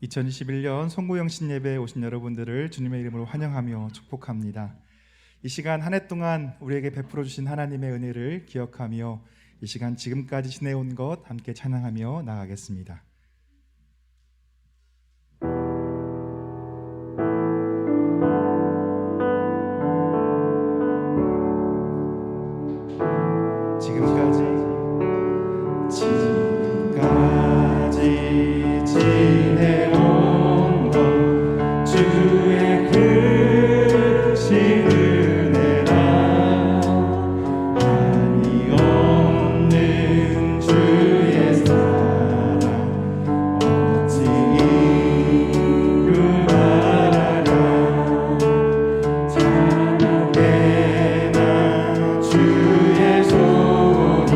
2021년 송구영신 예배에 오신 여러분들을 주님의 이름으로 환영하며 축복합니다. 이 시간 한 해 동안 우리에게 베풀어 주신 하나님의 은혜를 기억하며 이 시간 지금까지 지내온 것 함께 찬양하며 나아가겠습니다. 지금까지 지내온 것 주의 크신 은혜라. 한이 없는 주의 사랑 어찌 이루 말하랴. 참되나 주의 손이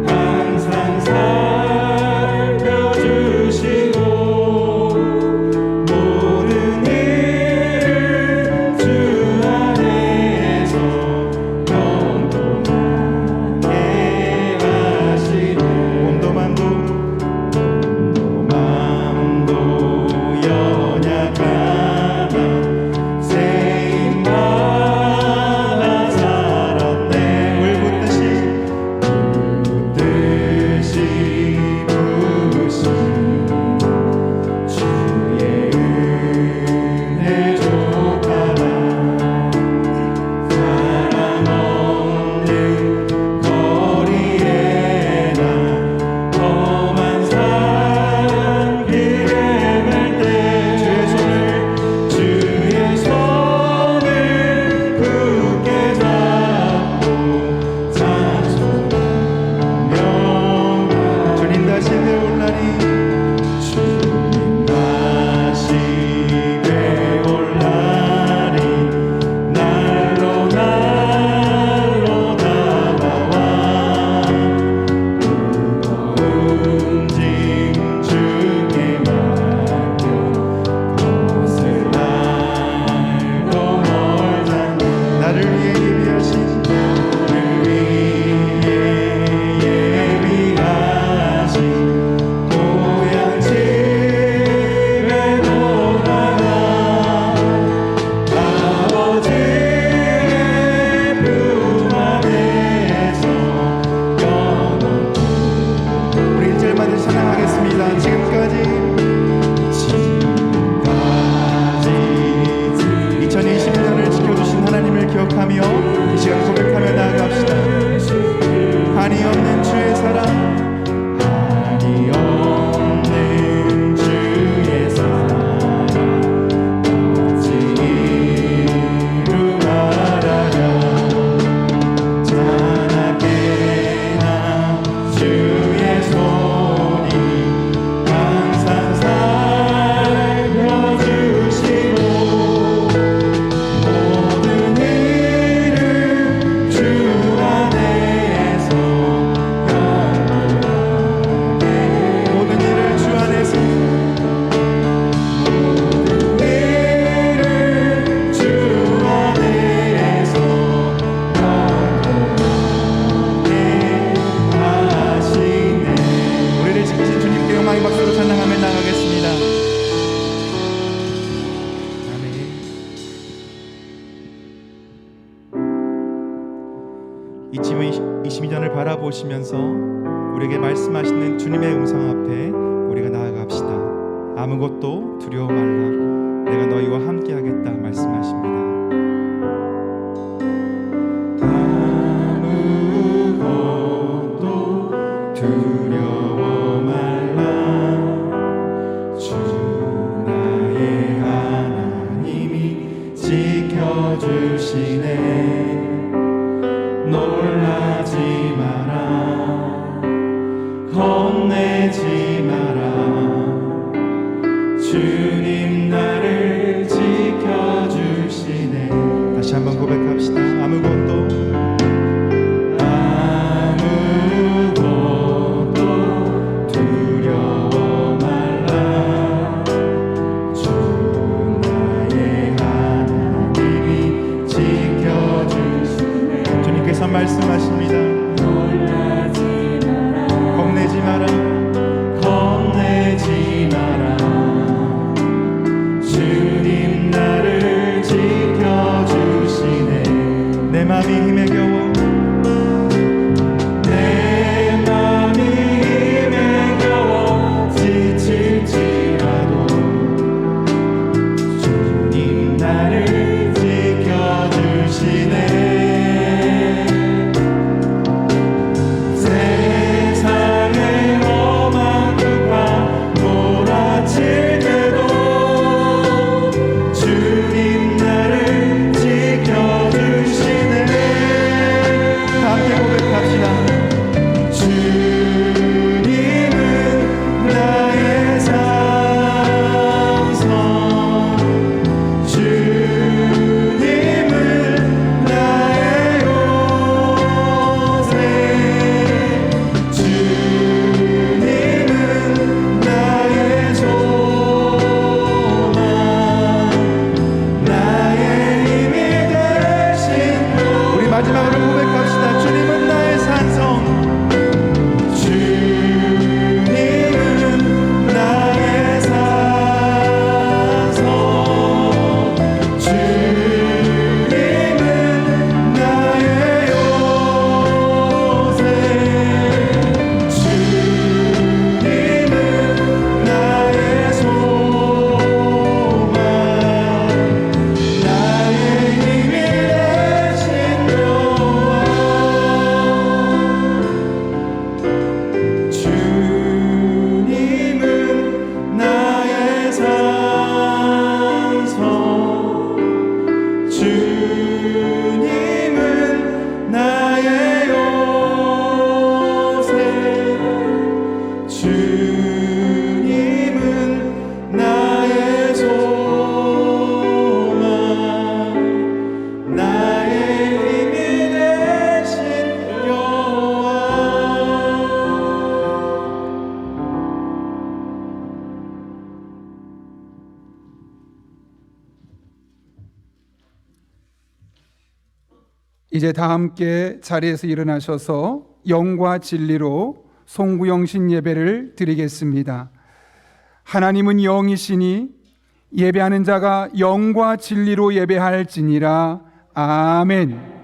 항상 살펴주시고 모든 일을 주 안에서 평온하게 하시네. 온도만도 연약하나 세임받아 살았네. 물붓듯이 부으신 주의 은혜 족하라. 사랑 없는 거리에나 험한 산길에 갈 때 주의 손을 굳게 잡고 찬송하며 주님 다시 배울라니. 주님 다시 배울라니. 날로 다가와 무거운 짐 주께 맡겨 것을 알고 멀다. 나를 위해 예비하신 고향 집에 돌아가 아버지의 품 안에서 영원히. 우리 1절만 찬양하겠습니다. 지금까지 2020년을 지켜주신 하나님을 기억하며 이 시간 고백하며 나아갑시다. 한이 없는 주의 사랑, 한이 없는 주의 사랑 어찌 이루 말하랴. 자나깨나 주의 손이 항상 살펴주시고 모든 일을 주 안에서 영원하게. 모든 일을 주 안에서 모든 일을 주 안에서 영원하게 하시네. 우리를 지키신 주님께 영광의 박수로 찬양하며 나가겠습니다. 아멘. 2022년을 바라보시면서 우리에게 말씀하시는 주님의 음성 앞에 우리가 나아갑시다. 아무것도 두려워 말라. 내가 너희와 함께 하겠다 말씀하십니다. 아무것도 두려워 말라. 주 나의 하나님이 지켜주시네. 놀라지 마라. 겁내지 마라. 주님 나를 지켜주시네. 다시 한번 고백합시다. 아무것도 두려워 말라. 주 나의 하나님이 지켜주시네. 주님께서 말씀하십니다. 놀라지 마라. 겁내지 마라. 겁내지 마라. 이제 다 함께 자리에서 일어나셔서 영과 진리로 송구영신 예배를 드리겠습니다. 하나님은 영이시니 예배하는 자가 영과 진리로 예배할지니라. 아멘.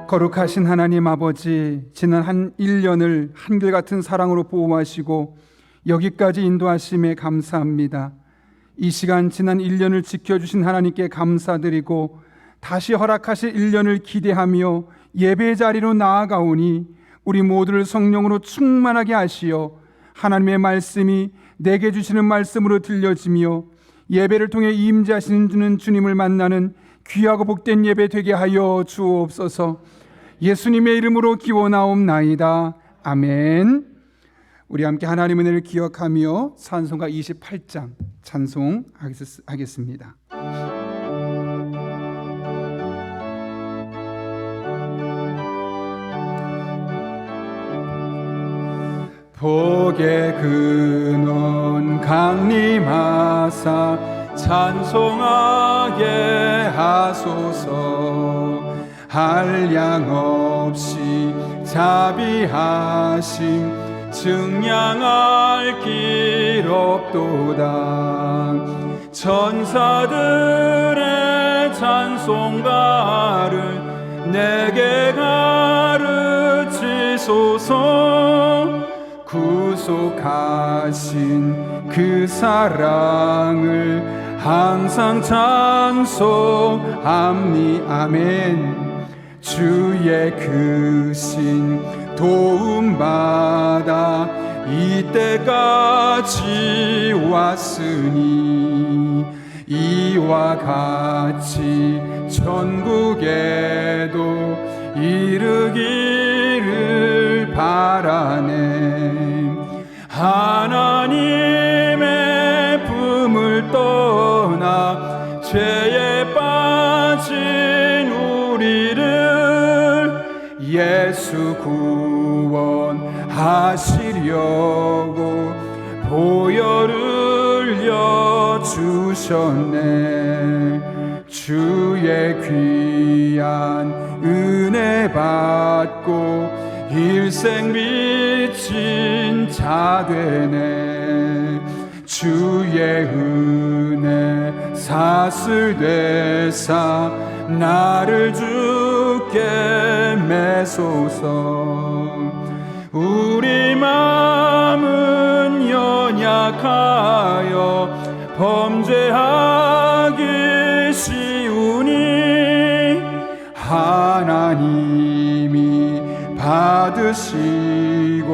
거룩하신 하나님 아버지, 지난 한 1년을 한결같은 사랑으로 보호하시고 여기까지 인도하심에 감사합니다. 이 시간 지난 1년을 지켜주신 하나님께 감사드리고 다시 허락하실 1년을 기대하며 예배 자리로 나아가오니 우리 모두를 성령으로 충만하게 하시어 하나님의 말씀이 내게 주시는 말씀으로 들려지며 예배를 통해 임재하시는 주님을 만나는 귀하고 복된 예배 되게 하여 주옵소서. 예수님의 이름으로 기원하옵나이다. 아멘. 우리 함께 하나님의 은혜를 기억하며 찬송가 28장 찬송하겠습니다. 복의 근원 강림하사 찬송하게 하소서. 한량 없이 자비하심 증량할 길 없도다. 천사들의 찬송가를 내게 가르치소서. 구속하신 그 사랑을 항상 찬송함니. 아멘. 주의 크신 도움받아 이때까지 왔으니 이와 같이 천국에도 이르기를 바라네. 하나님의 품을 떠나 죄에 빠진 우리를 예수 구원하시려고 보혈을 여주셨네. 주의 귀한 은혜 받고 일생 미친 자 되네. 주의 은혜 사슬되사 나를 주께 매소서. 우리 마음은 연약하여 범죄하기 쉬우니 하나님이 받으시고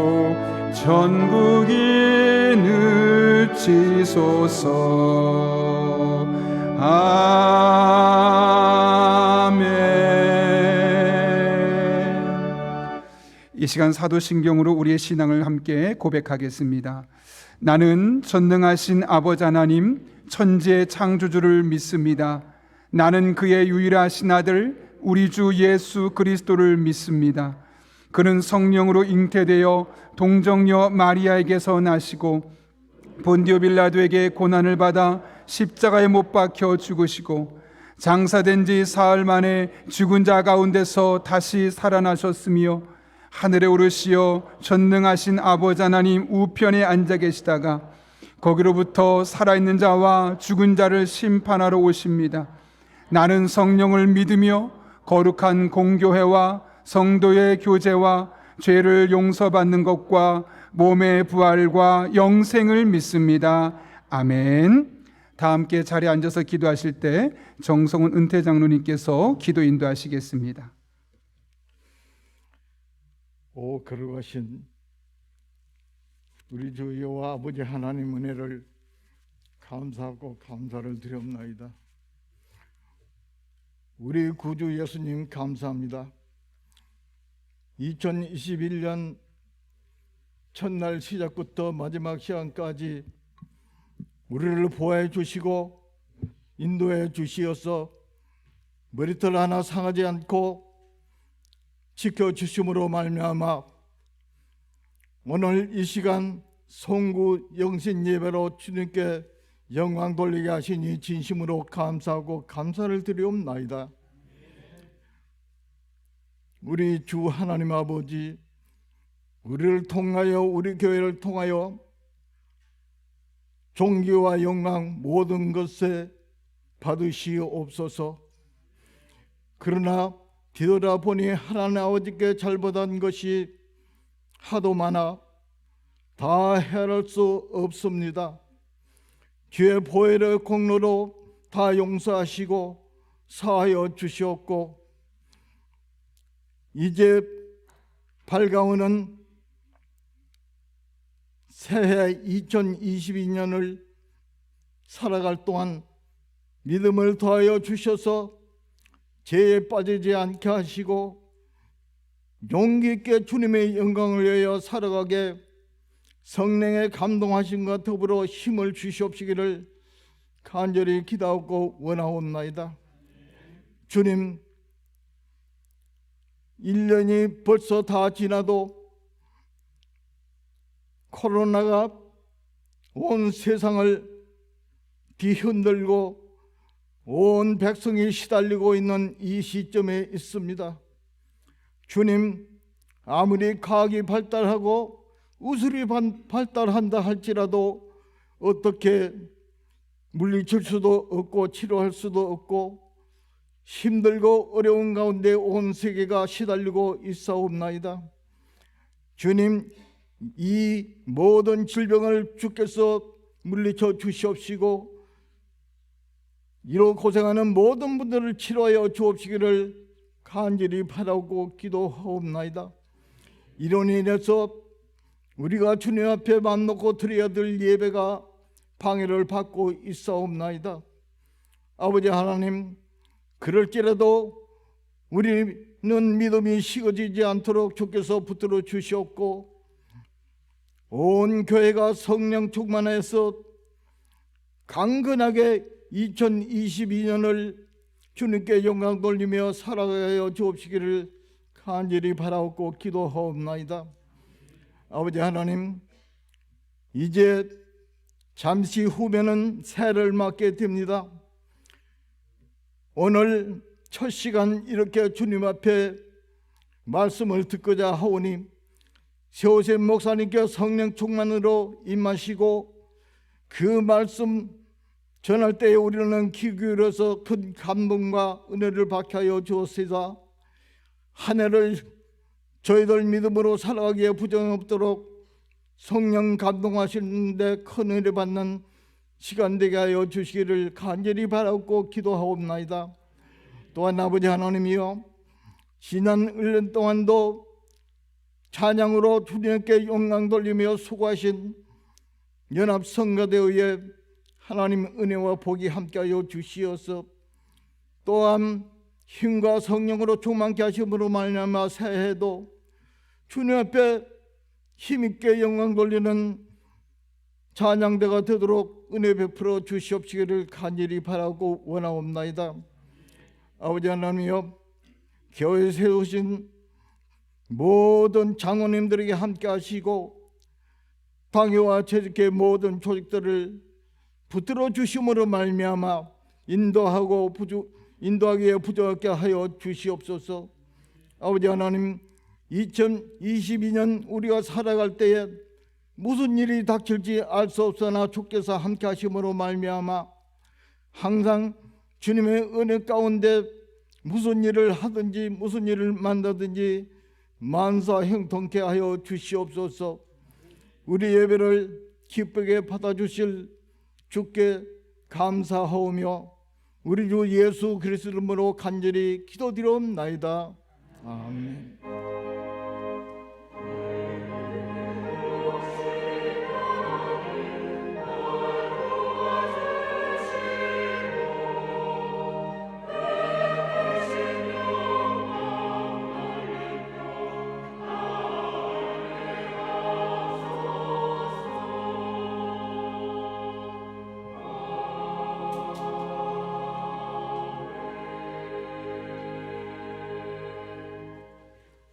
천국이 늦지소서. 아멘. 이 시간 사도신경으로 우리의 신앙을 함께 고백하겠습니다. 나는 전능하신 아버지 하나님 천지의 창조주를 믿습니다. 나는 그의 유일하신 아들 우리 주 예수 그리스도를 믿습니다. 그는 성령으로 잉태되어 동정녀 마리아에게서 나시고 본디오 빌라도에게 고난을 받아 십자가에 못 박혀 죽으시고 장사된 지 사흘 만에 죽은 자 가운데서 다시 살아나셨으며 하늘에 오르시어 전능하신 아버지 하나님 우편에 앉아 계시다가 거기로부터 살아있는 자와 죽은 자를 심판하러 오십니다. 나는 성령을 믿으며 거룩한 공교회와 성도의 교제와 죄를 용서받는 것과 몸의 부활과 영생을 믿습니다. 아멘. 다 함께 자리에 앉아서 기도하실 때 정성훈 은퇴 장로님께서 기도 인도하시겠습니다. 오 거룩하신 우리 주 여호와 아버지 하나님 은혜를 감사하고 감사를 드리옵나이다. 우리 구주 예수님 감사합니다. 2021년 첫날 시작부터 마지막 시간까지 우리를 보호해 주시고 인도해 주시어서 머리털 하나 상하지 않고 지켜주심으로 말미암아 오늘 이 시간 송구 영신 예배로 주님께 영광 돌리게 하시니 진심으로 감사하고 감사를 드리옵나이다. 우리 주 하나님 아버지, 우리를 통하여 우리 교회를 통하여 존귀와 영광 모든 것에 받으시옵소서. 그러나 뒤돌아보니 하나님 아버지께 잘못한 것이 하도 많아 다 헤아릴 수 없습니다. 주의 보혈의 공로로 다 용서하시고 사하여 주시옵고 이제 밝아오는 새해 2022년을 살아갈 동안 믿음을 더하여 주셔서 죄에 빠지지 않게 하시고 용기 있게 주님의 영광을 위하여 살아가게 성령의 감동하심과 더불어 힘을 주시옵시기를 간절히 기도하고 원하옵나이다. 주님, 1년이 벌써 다 지나도 코로나가 온 세상을 뒤흔들고 온 백성이 시달리고 있는 이 시점에 있습니다. 주님, 아무리 과학이 발달하고 우술이 발달한다 할지라도 어떻게 물리칠 수도 없고 치료할 수도 없고 힘들고 어려운 가운데 온 세계가 시달리고 있사옵나이다. 주님, 이 모든 질병을 주께서 물리쳐 주시옵시고 이로 고생하는 모든 분들을 치료하여 주옵시기를 간절히 바라고 기도하옵나이다. 이로 인해서 우리가 주님 앞에 맘 놓고 드려야 될 예배가 방해를 받고 있사옵나이다. 아버지 하나님, 그럴지라도 우리는 믿음이 식어지지 않도록 주께서 붙들어 주시옵고 온 교회가 성령 충만해서 강건하게 2022년을 주님께 영광 돌리며 살아가여 주옵시기를 간절히 바라옵고 기도하옵나이다. 아버지 하나님, 이제 잠시 후면은 새해를 맞게 됩니다. 오늘 첫 시간 이렇게 주님 앞에 말씀을 듣고자 하오니 세호세 목사님께 성령 충만으로 임하시고 그 말씀 전할 때에 우리는 귀 기울여서 큰 감동과 은혜를 받게 하여 주옵소서. 한 해를 저희들 믿음으로 살아가기에 부정 없도록 성령 감동하시는데 큰 은혜 받는 시간 되게 하여 주시기를 간절히 바라고 기도하옵나이다. 또한 아버지 하나님이여, 지난 1년 동안도 찬양으로 주님께 영광 돌리며 수고하신 연합성가대회에 하나님 은혜와 복이 함께하여 주시어서 또한 힘과 성령으로 충만케 하심으로 말미암아 새해에도 주님 앞에 힘있게 영광 돌리는 찬양대가 되도록 은혜 베풀어 주시옵시기를 간절히 바라고 원하옵나이다. 아버지 하나님이여, 교회 세우신 모든 장로님들에게 함께 하시고 방해와 재직의 모든 조직들을 붙들어 주심으로 말미암아 인도하기에 부족하게 하여 주시옵소서. 아버지 하나님, 2022년 우리가 살아갈 때에 무슨 일이 닥칠지 알 수 없으나 주께서 함께 하심으로 말미암아 항상 주님의 은혜 가운데 무슨 일을 하든지 무슨 일을 만나든지 만사 형통케 하여 주시옵소서. 우리 예배를 기쁘게 받아주실 주께 감사하오며 우리 주 예수 그리스도 이름으로 간절히 기도드리옵나이다. 아멘.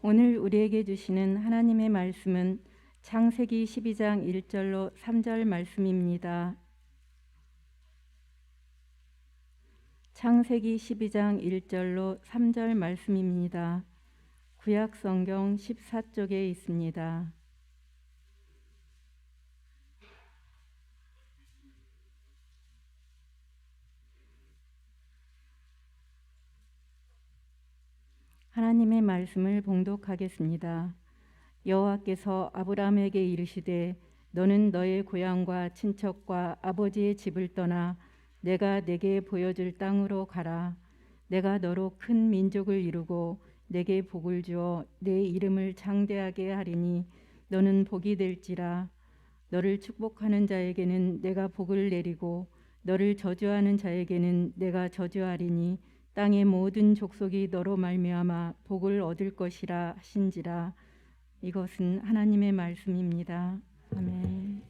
오늘 우리에게 주시는 하나님의 말씀은 창세기 12장 1절로 3절 말씀입니다. 창세기 12장 1절로 3절 말씀입니다. 구약 성경 14쪽에 있습니다. 하나님의 말씀을 봉독하겠습니다. 여호와께서 아브라함에게 이르시되 너는 너의 고향과 친척과 아버지의 집을 떠나 내가 내게 보여줄 땅으로 가라. 내가 너로 큰 민족을 이루고 내게 복을 주어 내 이름을 창대하게 하리니 너는 복이 될지라. 너를 축복하는 자에게는 내가 복을 내리고 너를 저주하는 자에게는 내가 저주하리니 땅의 모든 족속이 너로 말미암아 복을 얻을 것이라 하신지라. 이것은 하나님의 말씀입니다. 아멘.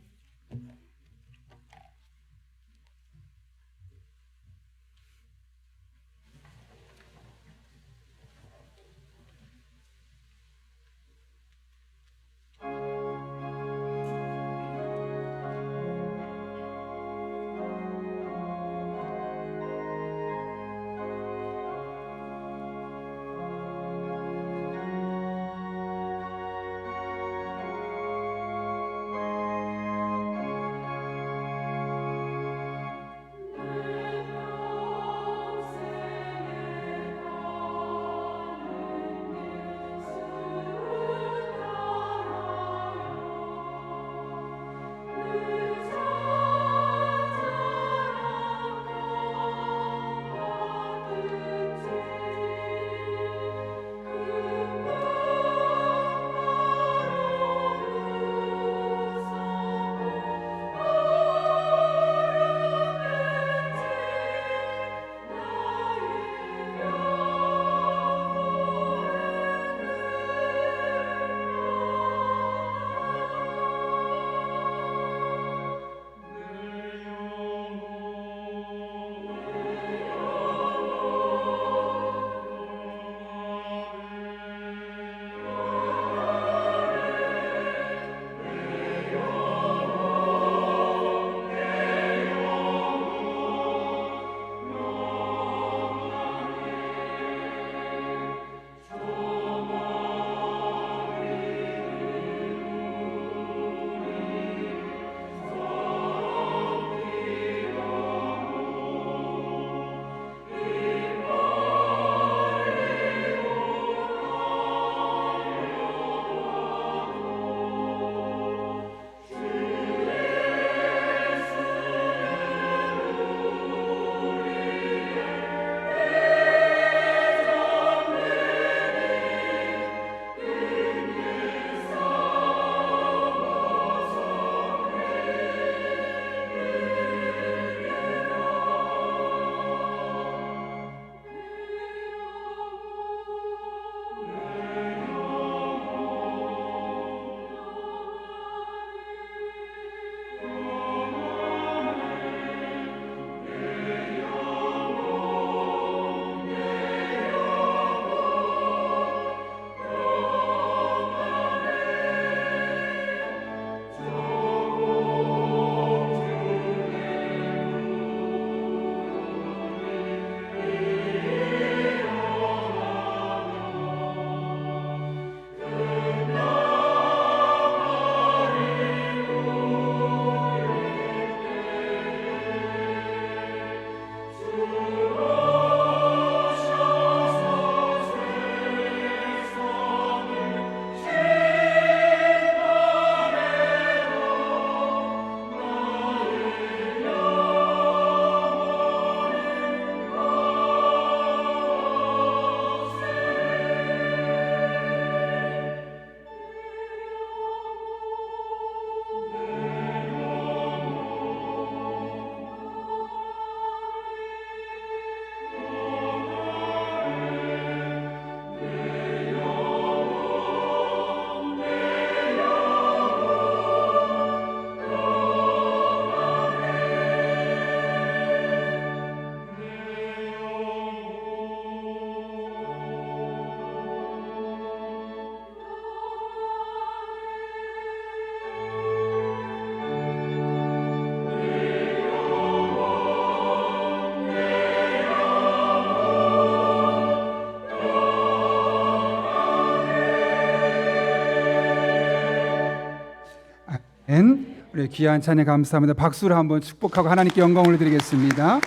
아멘. 우리 귀한 찬양 감사합니다. 박수로 한번 축복하고 하나님께 영광을 드리겠습니다.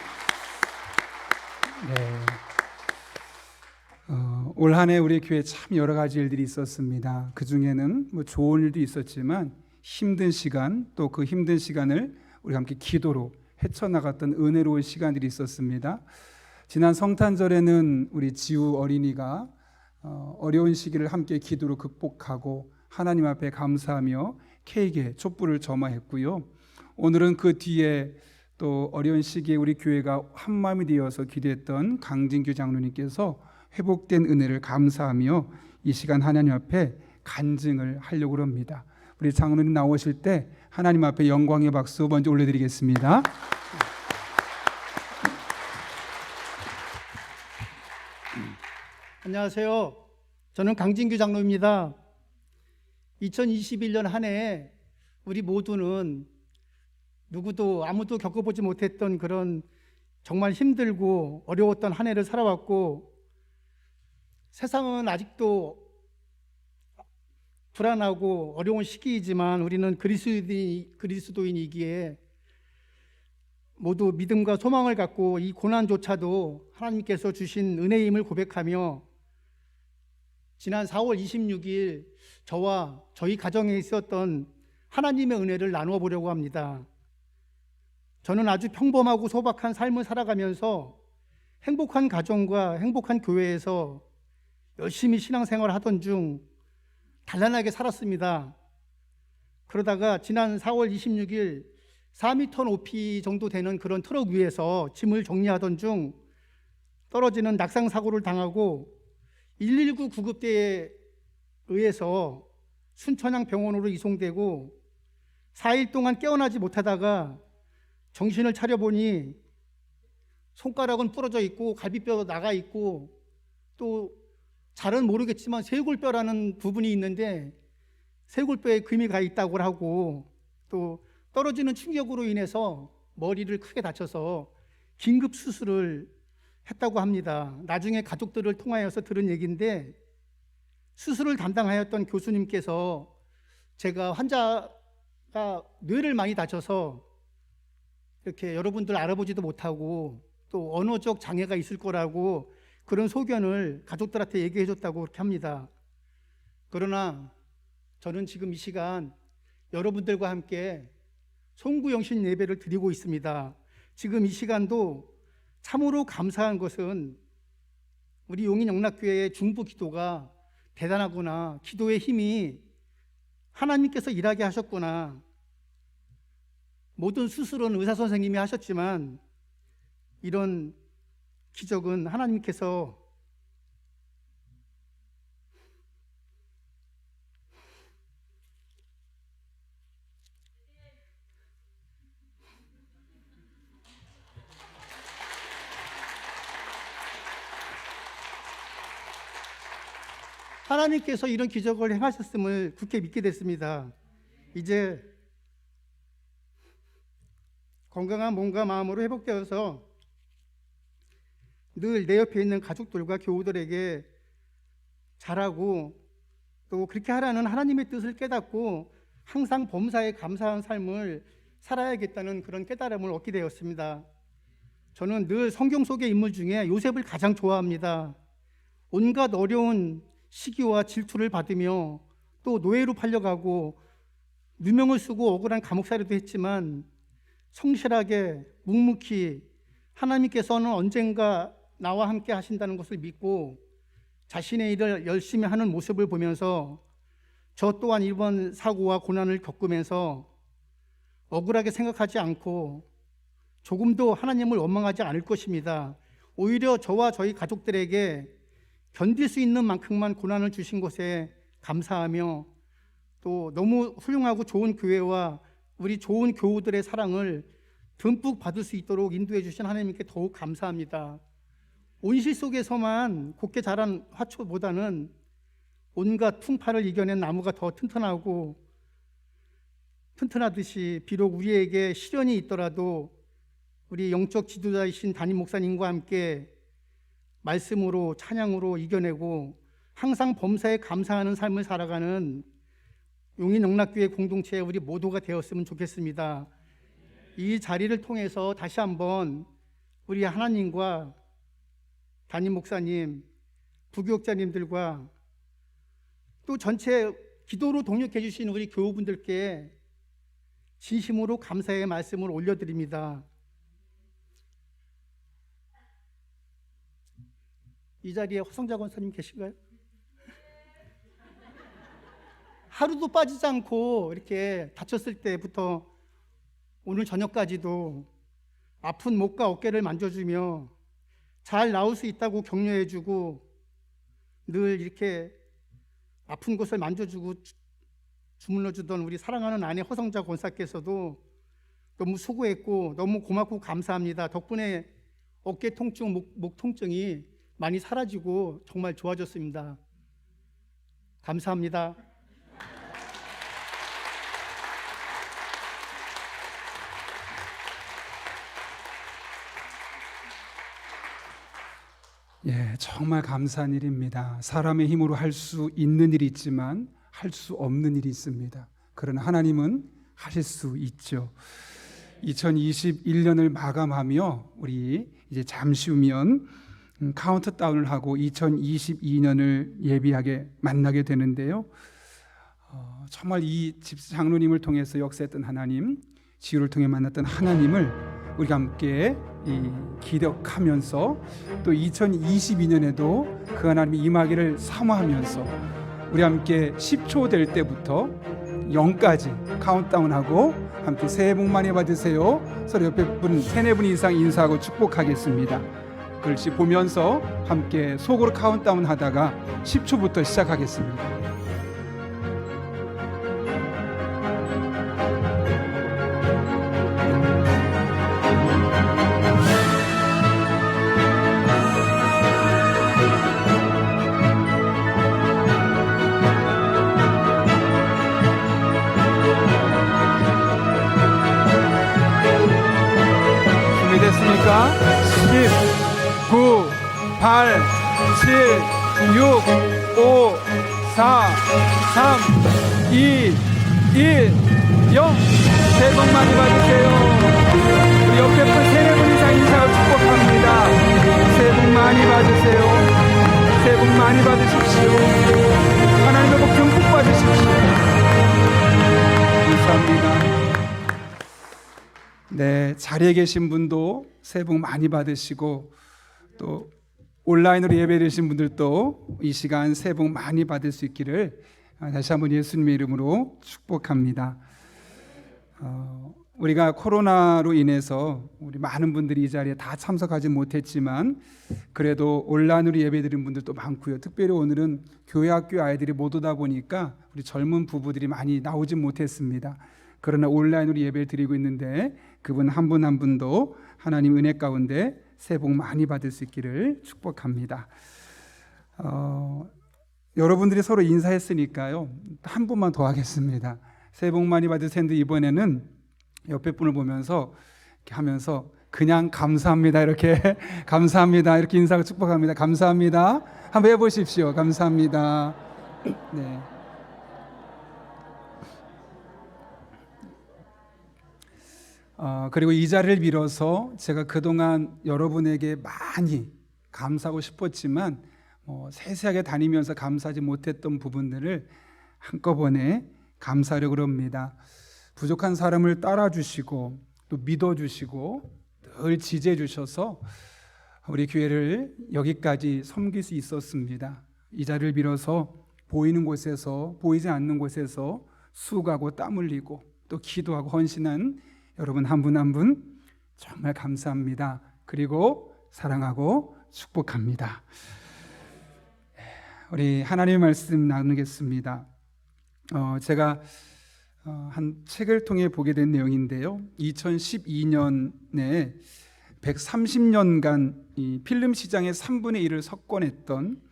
네. 올 한 해 우리 교회 참 여러 가지 일들이 있었습니다. 그 중에는 뭐 좋은 일도 있었지만 힘든 시간, 또 그 힘든 시간을 우리 함께 기도로 헤쳐나갔던 은혜로운 시간들이 있었습니다. 지난 성탄절에는 우리 지우 어린이가 어려운 시기를 함께 기도로 극복하고 하나님 앞에 감사하며 케이크에 촛불을 점화했고요. 오늘은 그 뒤에 또 어려운 시기에 우리 교회가 한마음이 되어서 기도했던 강진규 장로님께서 회복된 은혜를 감사하며 이 시간 하나님 앞에 간증을 하려고 합니다. 우리 장로님 나오실 때 하나님 앞에 영광의 박수 먼저 올려드리겠습니다. 안녕하세요. 저는 강진규 장로입니다. 2021년 한 해 우리 모두는 누구도 아무도 겪어보지 못했던 그런 정말 힘들고 어려웠던 한 해를 살아왔고, 세상은 아직도 불안하고 어려운 시기이지만 우리는 그리스도인이기에 모두 믿음과 소망을 갖고 이 고난조차도 하나님께서 주신 은혜임을 고백하며 지난 4월 26일 저와 저희 가정에 있었던 하나님의 은혜를 나누어 보려고 합니다. 저는 아주 평범하고 소박한 삶을 살아가면서 행복한 가정과 행복한 교회에서 열심히 신앙생활을 하던 중 단란하게 살았습니다. 그러다가 지난 4월 26일 4m 높이 정도 되는 그런 트럭 위에서 짐을 정리하던 중 떨어지는 낙상 사고를 당하고 119 구급대에 의해서 순천향 병원으로 이송되고 4일 동안 깨어나지 못하다가 정신을 차려보니 손가락은 부러져 있고 갈비뼈도 나가 있고 또 잘은 모르겠지만 쇄골뼈라는 부분이 있는데 쇄골뼈에 금이 가 있다고 하고, 또 떨어지는 충격으로 인해서 머리를 크게 다쳐서 긴급 수술을 했다고 합니다. 나중에 가족들을 통하여서 들은 얘기인데, 수술을 담당하였던 교수님께서 제가 환자가 뇌를 많이 다쳐서 이렇게 여러분들 알아보지도 못하고 또 언어적 장애가 있을 거라고 그런 소견을 가족들한테 얘기해 줬다고 그렇게 합니다. 그러나 저는 지금 이 시간 여러분들과 함께 송구영신 예배를 드리고 있습니다. 지금 이 시간도 참으로 감사한 것은 우리 용인영락교회의 중부 기도가 대단하구나, 기도의 힘이 하나님께서 일하게 하셨구나. 모든 수술은 의사 선생님이 하셨지만 이런 기적은 하나님께서 이런 기적을 행하셨음을 굳게 믿게 됐습니다. 이제 건강한 몸과 마음으로 회복되어서 늘 내 옆에 있는 가족들과 교우들에게 잘하고 또 그렇게 하라는 하나님의 뜻을 깨닫고 항상 범사에 감사한 삶을 살아야겠다는 그런 깨달음을 얻게 되었습니다. 저는 늘 성경 속의 인물 중에 요셉을 가장 좋아합니다. 온갖 어려운 시기와 질투를 받으며 또 노예로 팔려가고 누명을 쓰고 억울한 감옥살이도 했지만 성실하게 묵묵히 하나님께서는 언젠가 나와 함께 하신다는 것을 믿고 자신의 일을 열심히 하는 모습을 보면서 저 또한 이번 사고와 고난을 겪으면서 억울하게 생각하지 않고 조금도 하나님을 원망하지 않을 것입니다. 오히려 저와 저희 가족들에게 견딜 수 있는 만큼만 고난을 주신 것에 감사하며 또 너무 훌륭하고 좋은 교회와 우리 좋은 교우들의 사랑을 듬뿍 받을 수 있도록 인도해 주신 하나님께 더욱 감사합니다. 온실 속에서만 곱게 자란 화초보다는 온갖 풍파를 이겨낸 나무가 더 튼튼하듯이 비록 우리에게 시련이 있더라도 우리 영적 지도자이신 담임 목사님과 함께 말씀으로 찬양으로 이겨내고 항상 범사에 감사하는 삶을 살아가는 용인영락교회 공동체 우리 모두가 되었으면 좋겠습니다. 이 자리를 통해서 다시 한번 우리 하나님과 담임 목사님, 부교육자님들과 또 전체 기도로 동역해 주신 우리 교우분들께 진심으로 감사의 말씀을 올려드립니다. 이 자리에 허성자 권사님 계신가요? 하루도 빠지지 않고 이렇게 다쳤을 때부터 오늘 저녁까지도 아픈 목과 어깨를 만져주며 잘 나올 수 있다고 격려해주고 늘 이렇게 아픈 곳을 만져주고 주물러주던 우리 사랑하는 아내 허성자 권사께서도 너무 수고했고 너무 고맙고 감사합니다. 덕분에 어깨 통증, 목 통증이 많이 사라지고 정말 좋아졌습니다. 감사합니다. 예, 정말 감사한 일입니다. 사람의 힘으로 할 수 있는 일이 있지만 할 수 없는 일이 있습니다. 그러나 하나님은 하실 수 있죠. 2021년을 마감하며 우리 이제 잠시 후면 카운트다운을 하고 2022년을 예비하게 만나게 되는데요. 정말 이 장로님을 통해서 역사했던 하나님, 지유를 통해 만났던 하나님을 우리가 함께 기억하면서 또 2022년에도 그 하나님이 임하기를 사모하면서 우리 함께 10초 될 때부터 0까지 카운트다운하고 함께 새해 복 많이 받으세요. 서로 옆에 분 3-4분 이상 인사하고 축복하겠습니다. 글씨 보면서 함께 속으로 카운트다운 하다가 10초부터 시작하겠습니다. 준비됐습니까? 10, 9, 8, 7, 6, 5, 4, 3, 2, 1, 0. 새해 복 많이 받으세요. 우리 옆에 분 3-4분 이상 인사하고 축복합니다. 새해 복 많이 받으세요. 새해 복 많이 받으십시오. 하나님의 복 듬뿍 받으십시오. 감사합니다. 네, 자리에 계신 분도 새해 복 많이 받으시고 또 온라인으로 예배드리신 분들도 이 시간 새해 복 많이 받을 수 있기를 다시 한번 예수님의 이름으로 축복합니다. 우리가 코로나로 인해서 우리 많은 분들이 이 자리에 다 참석하지 못했지만 그래도 온라인으로 예배드린 분들도 많고요. 특별히 오늘은 교회 학교 아이들이 못 오다 보니까 우리 젊은 부부들이 많이 나오지 못했습니다. 그러나 온라인으로 예배를 드리고 있는데 그분 한 분 한 분도 하나님 은혜 가운데 새해 복 많이 받을 수 있기를 축복합니다. 여러분들이 서로 인사했으니까요. 한 분만 더 하겠습니다. 새해 복 많이 받으세요. 이번에는 옆에 분을 보면서 이렇게 하면서 그냥 감사합니다 이렇게 감사합니다 이렇게 인사하고 축복합니다. 감사합니다. 한번 해보십시오. 감사합니다. 네. 그리고 이 자리를 빌어서 제가 그동안 여러분에게 많이 감사하고 싶었지만 세세하게 다니면서 감사하지 못했던 부분들을 한꺼번에 감사하려고 합니다. 부족한 사람을 따라주시고 또 믿어주시고 늘 지지해 주셔서 우리 교회를 여기까지 섬길 수 있었습니다. 이 자리를 빌어서 보이는 곳에서 보이지 않는 곳에서 수고하고 땀 흘리고 또 기도하고 헌신한 여러분 한 분 한 분 정말 감사합니다. 그리고 사랑하고 축복합니다. 우리 하나님의 말씀 나누겠습니다. 제가 한 책을 통해 보게 된 내용인데요. 2012년에 130년간 이 필름 시장의 3분의 1을 석권했던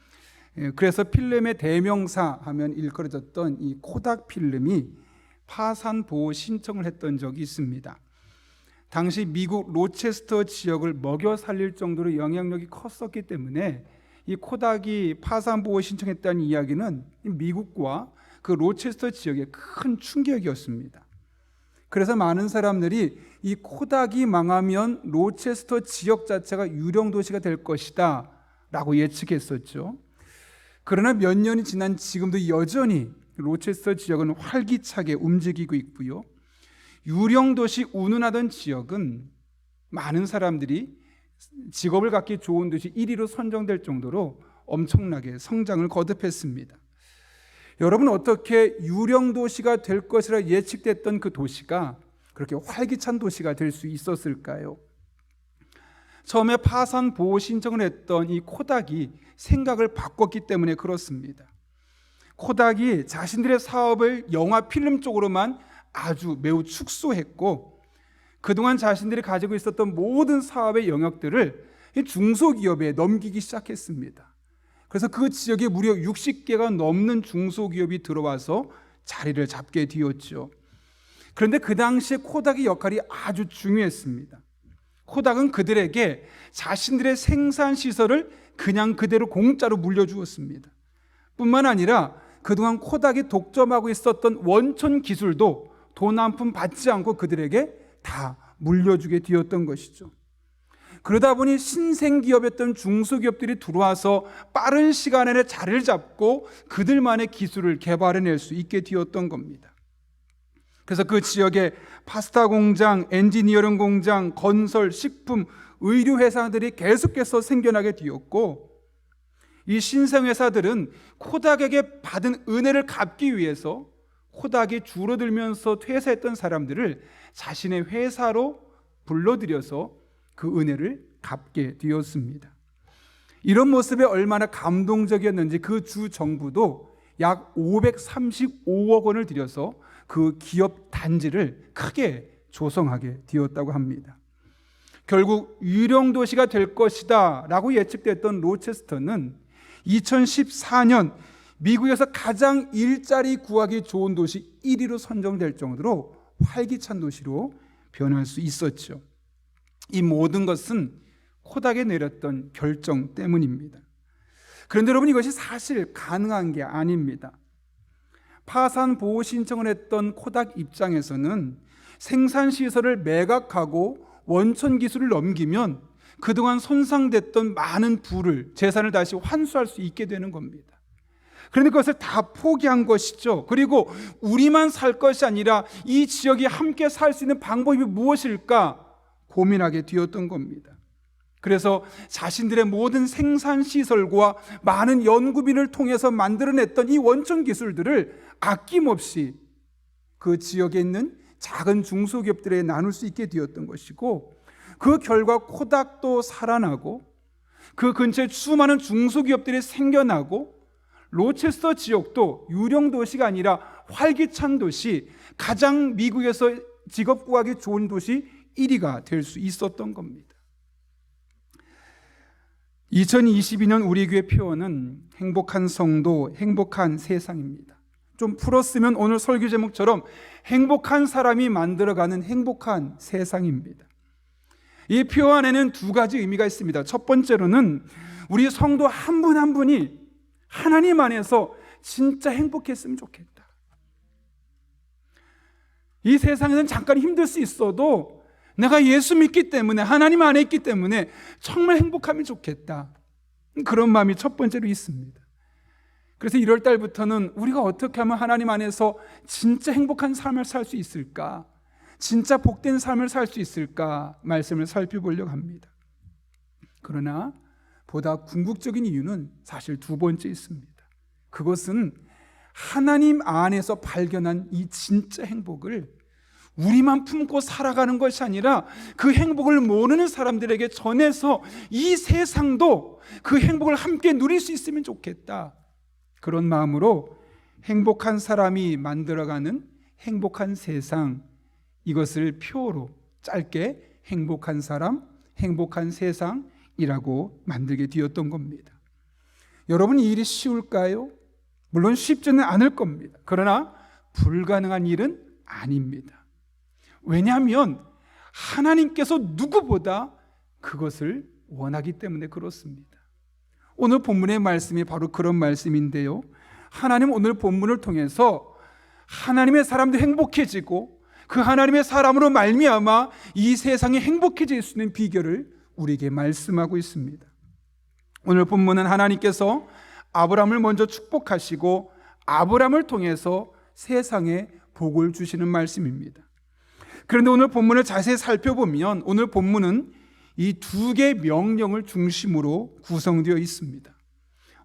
그래서 필름의 대명사 하면 일컬어졌던 이 코닥 필름이 파산 보호 신청을 했던 적이 있습니다. 당시 미국 로체스터 지역을 먹여 살릴 정도로 영향력이 컸었기 때문에 이 코닥이 파산 보호 신청했다는 이야기는 미국과 그 로체스터 지역에 큰 충격이었습니다. 그래서 많은 사람들이 이 코닥이 망하면 로체스터 지역 자체가 유령 도시가 될 것이다 라고 예측했었죠. 그러나 몇 년이 지난 지금도 여전히 로체스터 지역은 활기차게 움직이고 있고요. 유령 도시 운운하던 지역은 많은 사람들이 직업을 갖기 좋은 도시 1위로 선정될 정도로 엄청나게 성장을 거듭했습니다. 여러분, 어떻게 유령 도시가 될 것이라 예측됐던 그 도시가 그렇게 활기찬 도시가 될 수 있었을까요? 처음에 파산 보호 신청을 했던 이 코닥이 생각을 바꿨기 때문에 그렇습니다. 코닥이 자신들의 사업을 영화 필름 쪽으로만 아주 매우 축소했고, 그동안 자신들이 가지고 있었던 모든 사업의 영역들을 중소기업에 넘기기 시작했습니다. 그래서 그 지역에 무려 60개가 넘는 중소기업이 들어와서 자리를 잡게 되었죠. 그런데 그 당시에 코닥의 역할이 아주 중요했습니다. 코닥은 그들에게 자신들의 생산시설을 그냥 그대로 공짜로 물려주었습니다. 뿐만 아니라 그동안 코닥이 독점하고 있었던 원천 기술도 돈 한 푼 받지 않고 그들에게 다 물려주게 되었던 것이죠. 그러다 보니 신생기업이었던 중소기업들이 들어와서 빠른 시간 안에 자리를 잡고 그들만의 기술을 개발해낼 수 있게 되었던 겁니다. 그래서 그 지역에 파스타 공장, 엔지니어링 공장, 건설, 식품, 의류 회사들이 계속해서 생겨나게 되었고, 이 신생회사들은 코닥에게 받은 은혜를 갚기 위해서 코닥이 줄어들면서 퇴사했던 사람들을 자신의 회사로 불러들여서 그 은혜를 갚게 되었습니다. 이런 모습에 얼마나 감동적이었는지 그 주 정부도 약 535억 원을 들여서 그 기업 단지를 크게 조성하게 되었다고 합니다. 결국 유령 도시가 될 것이다 라고 예측됐던 로체스터는 2014년 미국에서 가장 일자리 구하기 좋은 도시 1위로 선정될 정도로 활기찬 도시로 변할 수 있었죠. 이 모든 것은 코닥에 내렸던 결정 때문입니다. 그런데 여러분, 이것이 사실 가능한 게 아닙니다. 파산 보호 신청을 했던 코닥 입장에서는 생산시설을 매각하고 원천 기술을 넘기면 그동안 손상됐던 많은 부를, 재산을 다시 환수할 수 있게 되는 겁니다. 그런데 그것을 다 포기한 것이죠. 그리고 우리만 살 것이 아니라 이 지역이 함께 살 수 있는 방법이 무엇일까 고민하게 되었던 겁니다. 그래서 자신들의 모든 생산시설과 많은 연구비를 통해서 만들어냈던 이 원천 기술들을 아낌없이 그 지역에 있는 작은 중소기업들에 나눌 수 있게 되었던 것이고, 그 결과 코닥도 살아나고 그 근처에 수많은 중소기업들이 생겨나고, 로체스터 지역도 유령 도시가 아니라 활기찬 도시, 가장 미국에서 직업 구하기 좋은 도시 1위가 될 수 있었던 겁니다. 2022년 우리 교회 표어는 행복한 성도, 행복한 세상입니다. 좀 풀었으면 오늘 설교 제목처럼 행복한 사람이 만들어가는 행복한 세상입니다. 이 표어 안에는 두 가지 의미가 있습니다. 첫 번째로는 우리 성도 한 분 한 분이 하나님 안에서 진짜 행복했으면 좋겠다. 이 세상에서는 잠깐 힘들 수 있어도 내가 예수 믿기 때문에, 하나님 안에 있기 때문에 정말 행복하면 좋겠다. 그런 마음이 첫 번째로 있습니다. 그래서 1월 달부터는 우리가 어떻게 하면 하나님 안에서 진짜 행복한 삶을 살 수 있을까, 진짜 복된 삶을 살 수 있을까 말씀을 살펴보려고 합니다. 그러나 보다 궁극적인 이유는 사실 두 번째 있습니다. 그것은 하나님 안에서 발견한 이 진짜 행복을 우리만 품고 살아가는 것이 아니라 그 행복을 모르는 사람들에게 전해서 이 세상도 그 행복을 함께 누릴 수 있으면 좋겠다. 그런 마음으로 행복한 사람이 만들어가는 행복한 세상, 이것을 표어로 짧게 행복한 사람, 행복한 세상이라고 만들게 되었던 겁니다. 여러분, 이 일이 쉬울까요? 물론 쉽지는 않을 겁니다. 그러나 불가능한 일은 아닙니다. 왜냐하면 하나님께서 누구보다 그것을 원하기 때문에 그렇습니다. 오늘 본문의 말씀이 바로 그런 말씀인데요. 하나님 오늘 본문을 통해서 하나님의 사람도 행복해지고 그 하나님의 사람으로 말미암아 이 세상이 행복해질 수 있는 비결을 우리에게 말씀하고 있습니다. 오늘 본문은 하나님께서 아브라함을 먼저 축복하시고 아브라함을 통해서 세상에 복을 주시는 말씀입니다. 그런데 오늘 본문을 자세히 살펴보면 오늘 본문은 이 두 개의 명령을 중심으로 구성되어 있습니다.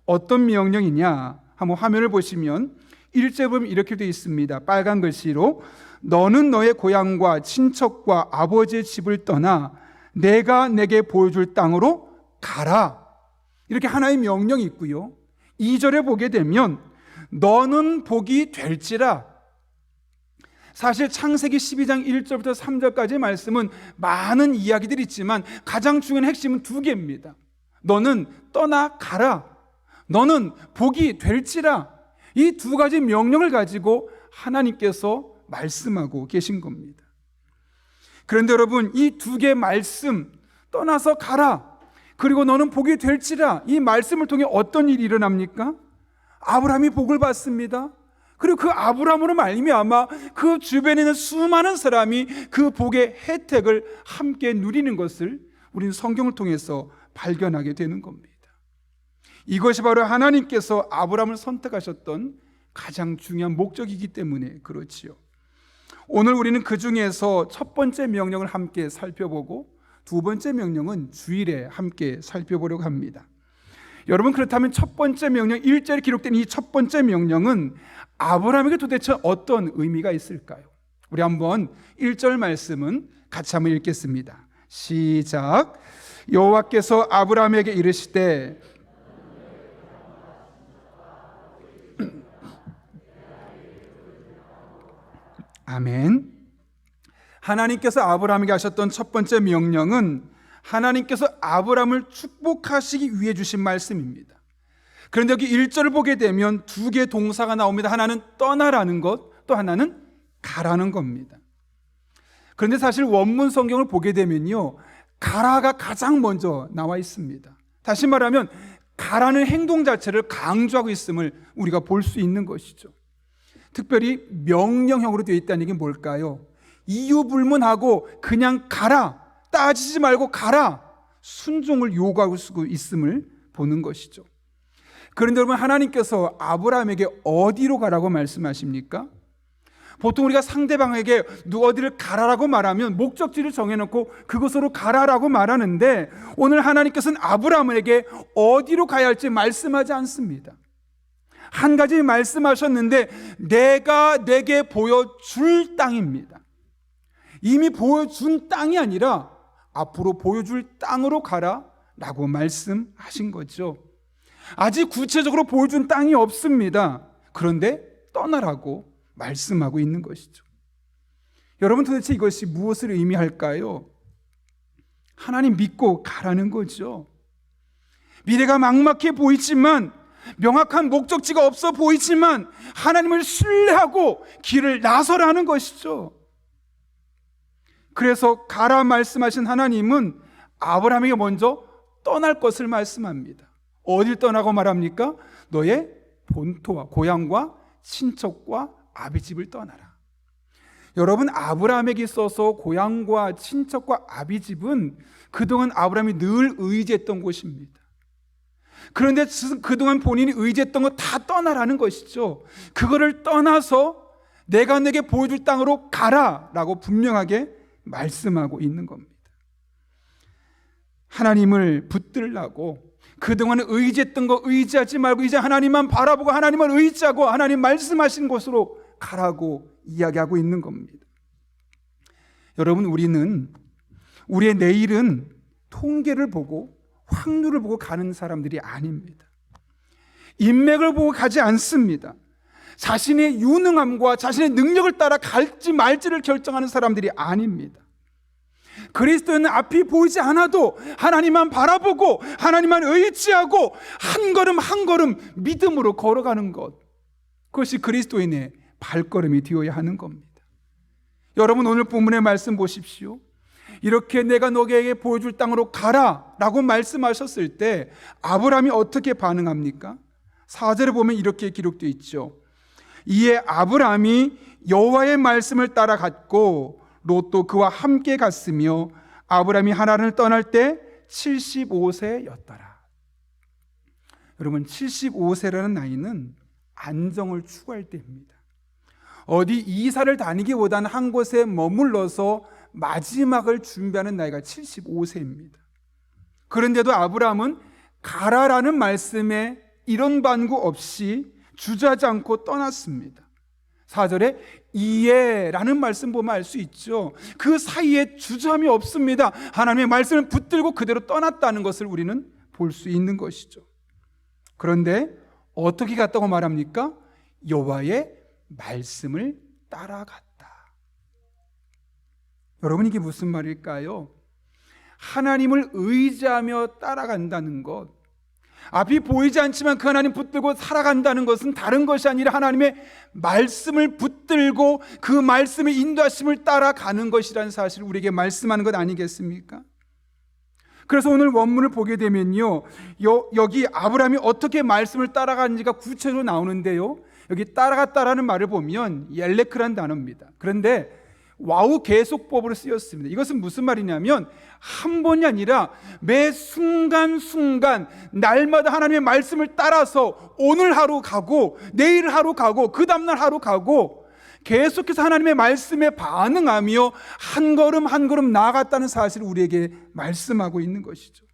어떤 명령이냐? 한번 화면을 보시면 1절 보면 이렇게 되어 있습니다. 빨간 글씨로 너는 너의 고향과 친척과 아버지의 집을 떠나 내가 내게 보여줄 땅으로 가라. 이렇게 하나의 명령이 있고요. 2절에 보게 되면 너는 복이 될지라. 사실 창세기 12장 1절부터 3절까지의 말씀은 많은 이야기들이 있지만 가장 중요한 핵심은 두 개입니다. 너는 떠나가라. 너는 복이 될지라. 이 두 가지 명령을 가지고 하나님께서 말씀하고 계신 겁니다. 그런데 여러분, 이 두 개의 말씀, 떠나서 가라, 그리고 너는 복이 될지라, 이 말씀을 통해 어떤 일이 일어납니까? 아브라함이 복을 받습니다. 그리고 그 아브라함으로 말미암아 그 주변에 있는 수많은 사람이 그 복의 혜택을 함께 누리는 것을 우리는 성경을 통해서 발견하게 되는 겁니다. 이것이 바로 하나님께서 아브라함을 선택하셨던 가장 중요한 목적이기 때문에 그렇지요. 오늘 우리는 그 중에서 첫 번째 명령을 함께 살펴보고 두 번째 명령은 주일에 함께 살펴보려고 합니다. 여러분, 그렇다면 첫 번째 명령 1절에 기록된 이 첫 번째 명령은 아브라함에게 도대체 어떤 의미가 있을까요? 우리 한번 1절 말씀은 같이 한번 읽겠습니다. 시작. 여호와께서 아브라함에게 이르시되 아멘. 하나님께서 아브라함에게 하셨던 첫 번째 명령은 하나님께서 아브라함을 축복하시기 위해 주신 말씀입니다. 그런데 여기 1절을 보게 되면 두 개의 동사가 나옵니다. 하나는 떠나라는 것, 또 하나는 가라는 겁니다. 그런데 사실 원문 성경을 보게 되면요, 가라가 가장 먼저 나와 있습니다. 다시 말하면 가라는 행동 자체를 강조하고 있음을 우리가 볼 수 있는 것이죠. 특별히 명령형으로 되어 있다는 얘기는 뭘까요? 이유 불문하고 그냥 가라, 따지지 말고 가라, 순종을 요구하고 있음을 보는 것이죠. 그런데 여러분, 하나님께서 아브라함에게 어디로 가라고 말씀하십니까? 보통 우리가 상대방에게 누구 어디를 가라라고 말하면 목적지를 정해놓고 그곳으로 가라라고 말하는데 오늘 하나님께서는 아브라함에게 어디로 가야 할지 말씀하지 않습니다. 한 가지 말씀하셨는데 내가 내게 보여줄 땅입니다. 이미 보여준 땅이 아니라 앞으로 보여줄 땅으로 가라라고 말씀하신 거죠. 아직 구체적으로 보여준 땅이 없습니다. 그런데 떠나라고 말씀하고 있는 것이죠. 여러분, 도대체 이것이 무엇을 의미할까요? 하나님 믿고 가라는 거죠. 미래가 막막해 보이지만, 명확한 목적지가 없어 보이지만 하나님을 신뢰하고 길을 나서라는 것이죠. 그래서 가라 말씀하신 하나님은 아브라함에게 먼저 떠날 것을 말씀합니다. 어딜 떠나고 말합니까? 너의 본토와 고향과 친척과 아비집을 떠나라. 여러분, 아브라함에게 있어서 고향과 친척과 아비집은 그동안 아브라함이 늘 의지했던 곳입니다. 그런데 그동안 본인이 의지했던 거 다 떠나라는 것이죠. 그거를 떠나서 내가 내게 보여줄 땅으로 가라라고 분명하게 말씀하고 있는 겁니다. 하나님을 붙들라고 그동안 의지했던 거 의지하지 말고 이제 하나님만 바라보고 하나님을 의지하고 하나님 말씀하신 곳으로 가라고 이야기하고 있는 겁니다. 여러분, 우리는 우리의 내일은 통계를 보고 확률을 보고 가는 사람들이 아닙니다. 인맥을 보고 가지 않습니다. 자신의 유능함과 자신의 능력을 따라 갈지 말지를 결정하는 사람들이 아닙니다. 그리스도는 앞이 보이지 않아도 하나님만 바라보고 하나님만 의지하고 한 걸음 한 걸음 믿음으로 걸어가는 것, 그것이 그리스도인의 발걸음이 되어야 하는 겁니다. 여러분, 오늘 본문의 말씀 보십시오. 이렇게 내가 너에게 보여줄 땅으로 가라 라고 말씀하셨을 때 아브라함이 어떻게 반응합니까? 4절에 보면 이렇게 기록되어 있죠. 이에 아브라함이 여호와의 말씀을 따라갔고 롯도 그와 함께 갔으며 아브라함이 하란을 떠날 때 75세였더라. 여러분, 75세라는 나이는 안정을 추구할 때입니다. 어디 이사를 다니기보다는 한 곳에 머물러서 마지막을 준비하는 나이가 75세입니다. 그런데도 아브라함은 가라라는 말씀에 이런 반구 없이 주저하지 않고 떠났습니다. 4절에 이에라는 말씀 보면 알 수 있죠. 그 사이에 주저함이 없습니다. 하나님의 말씀을 붙들고 그대로 떠났다는 것을 우리는 볼 수 있는 것이죠. 그런데 어떻게 갔다고 말합니까? 여호와의 말씀을 따라갔다. 여러분, 이게 무슨 말일까요? 하나님을 의지하며 따라간다는 것, 앞이 보이지 않지만 그 하나님 붙들고 살아간다는 것은 다른 것이 아니라 하나님의 말씀을 붙들고 그 말씀의 인도하심을 따라가는 것이라는 사실을 우리에게 말씀하는 것 아니겠습니까? 그래서 오늘 원문을 보게 되면요, 여기 아브라함이 어떻게 말씀을 따라가는지가 구체적으로 나오는데요, 여기 따라갔다라는 말을 보면 옐레크라는 단어입니다. 그런데 와우 계속법으로 쓰였습니다. 이것은 무슨 말이냐면 한 번이 아니라 매 순간순간 날마다 하나님의 말씀을 따라서 오늘 하루 가고 내일 하루 가고 그 다음날 하루 가고 계속해서 하나님의 말씀에 반응하며 한 걸음 한 걸음 나아갔다는 사실을 우리에게 말씀하고 있는 것이죠.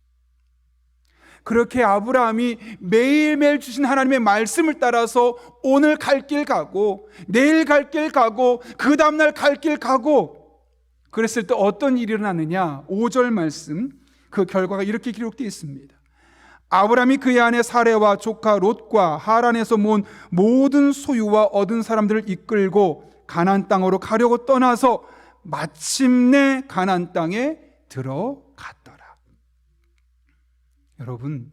그렇게 아브라함이 매일매일 주신 하나님의 말씀을 따라서 오늘 갈 길 가고 내일 갈 길 가고 그 다음날 갈 길 가고, 그랬을 때 어떤 일이 일어나느냐? 5절 말씀, 그 결과가 이렇게 기록되어 있습니다. 아브라함이 그의 아내 사레와 조카 롯과 하란에서 모은 모든 소유와 얻은 사람들을 이끌고 가나안 땅으로 가려고 떠나서 마침내 가나안 땅에 들어갔더라. 여러분,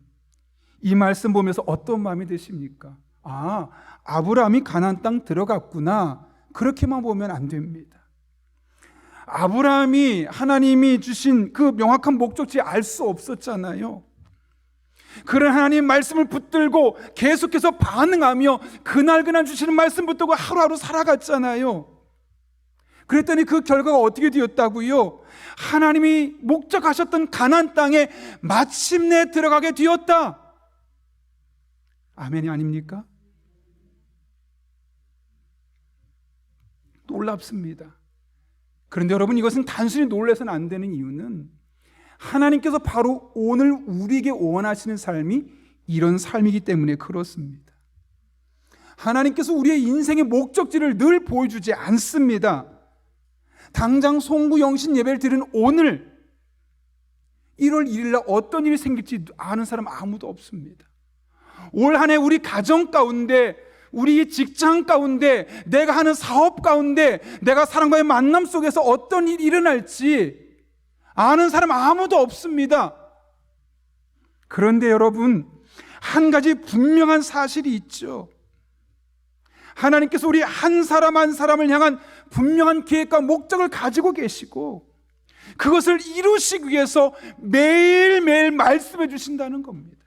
이 말씀 보면서 어떤 마음이 드십니까? 아, 아브라함이 가나안 땅 들어갔구나, 그렇게만 보면 안 됩니다. 아브라함이 하나님이 주신 그 명확한 목적지 알 수 없었잖아요. 그런 하나님 말씀을 붙들고 계속해서 반응하며 그날 주시는 말씀 붙들고 하루하루 살아갔잖아요. 그랬더니 그 결과가 어떻게 되었다고요? 하나님이 목적하셨던 가나안 땅에 마침내 들어가게 되었다. 아멘이 아닙니까? 놀랍습니다. 그런데 여러분, 이것은 단순히 놀라서는 안 되는 이유는 하나님께서 바로 오늘 우리에게 원하시는 삶이 이런 삶이기 때문에 그렇습니다. 하나님께서 우리의 인생의 목적지를 늘 보여주지 않습니다. 당장 송구 영신 예배를 드리는 오늘 1월 1일 날 어떤 일이 생길지 아는 사람 아무도 없습니다. 올 한 해 우리 가정 가운데, 우리 직장 가운데, 내가 하는 사업 가운데, 내가 사람과의 만남 속에서 어떤 일이 일어날지 아는 사람 아무도 없습니다. 그런데 여러분, 한 가지 분명한 사실이 있죠. 하나님께서 우리 한 사람 한 사람을 향한 분명한 계획과 목적을 가지고 계시고 그것을 이루시기 위해서 매일매일 말씀해 주신다는 겁니다.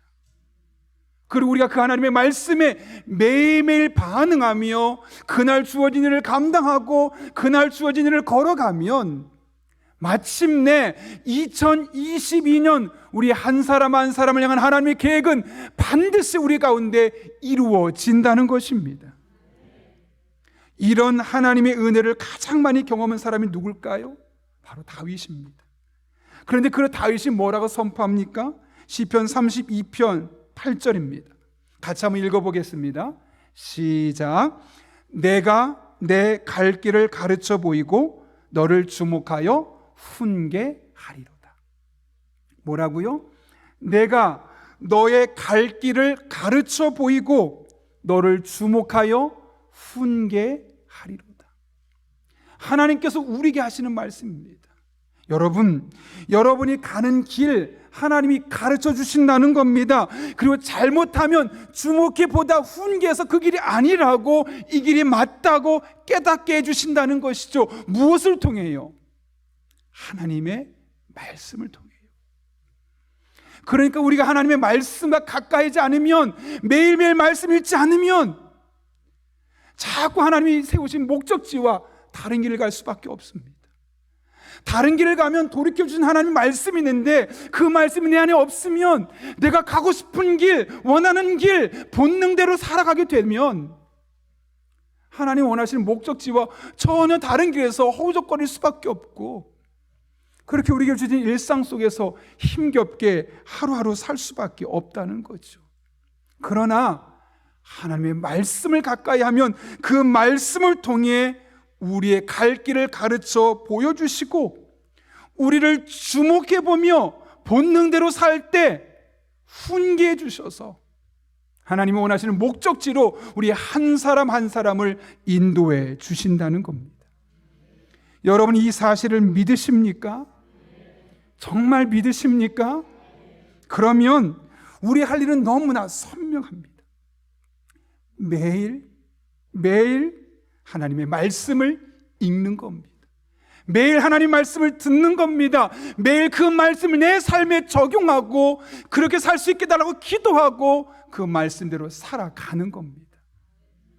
그리고 우리가 그 하나님의 말씀에 매일매일 반응하며 그날 주어진 일을 감당하고 그날 주어진 일을 걸어가면 마침내 2022년 우리 한 사람 한 사람을 향한 하나님의 계획은 반드시 우리 가운데 이루어진다는 것입니다. 이런 하나님의 은혜를 가장 많이 경험한 사람이 누굴까요? 바로 다윗입니다. 그런데 그 다윗이 뭐라고 선포합니까? 시편 32편 8절입니다. 같이 한번 읽어보겠습니다. 시작. 내가 내 갈 길을 가르쳐 보이고 너를 주목하여 훈계하리로다. 뭐라고요? 내가 너의 갈 길을 가르쳐 보이고 너를 주목하여 훈계하리로다. 하나님께서 우리에게 하시는 말씀입니다. 여러분이 가는 길 하나님이 가르쳐 주신다는 겁니다. 그리고 잘못하면 주목해 보다 훈계해서 그 길이 아니라고, 이 길이 맞다고 깨닫게 해주신다는 것이죠. 무엇을 통해요? 하나님의 말씀을 통해요. 그러니까 우리가 하나님의 말씀과 가까이지 않으면, 매일매일 말씀 읽지 않으면 자꾸 하나님이 세우신 목적지와 다른 길을 갈 수밖에 없습니다. 다른 길을 가면 돌이켜주신 하나님의 말씀이 있는데 그 말씀이 내 안에 없으면 내가 가고 싶은 길, 원하는 길, 본능대로 살아가게 되면 하나님 원하시는 목적지와 전혀 다른 길에서 허우적거릴 수밖에 없고, 그렇게 우리에게 주신 일상 속에서 힘겹게 하루하루 살 수밖에 없다는 거죠. 그러나 하나님의 말씀을 가까이 하면 그 말씀을 통해 우리의 갈 길을 가르쳐 보여주시고, 우리를 주목해 보며 본능대로 살 때 훈계해 주셔서 하나님이 원하시는 목적지로 우리 한 사람 한 사람을 인도해 주신다는 겁니다. 여러분, 이 사실을 믿으십니까? 정말 믿으십니까? 그러면 우리 할 일은 너무나 선명합니다. 매일 하나님의 말씀을 읽는 겁니다. 매일 하나님 말씀을 듣는 겁니다. 매일 그 말씀을 내 삶에 적용하고 그렇게 살 수 있게 달라고 기도하고 그 말씀대로 살아가는 겁니다.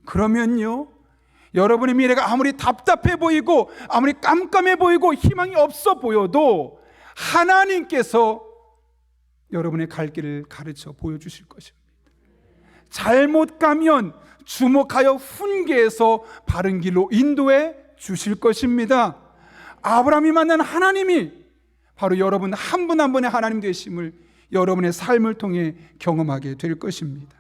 그러면요, 여러분의 미래가 아무리 답답해 보이고 아무리 깜깜해 보이고 희망이 없어 보여도 하나님께서 여러분의 갈 길을 가르쳐 보여주실 것입니다. 잘못 가면 주목하여 훈계해서 바른 길로 인도해 주실 것입니다. 아브라함이 만난 하나님이 바로 여러분 한 분 한 분의 하나님 되심을 여러분의 삶을 통해 경험하게 될 것입니다.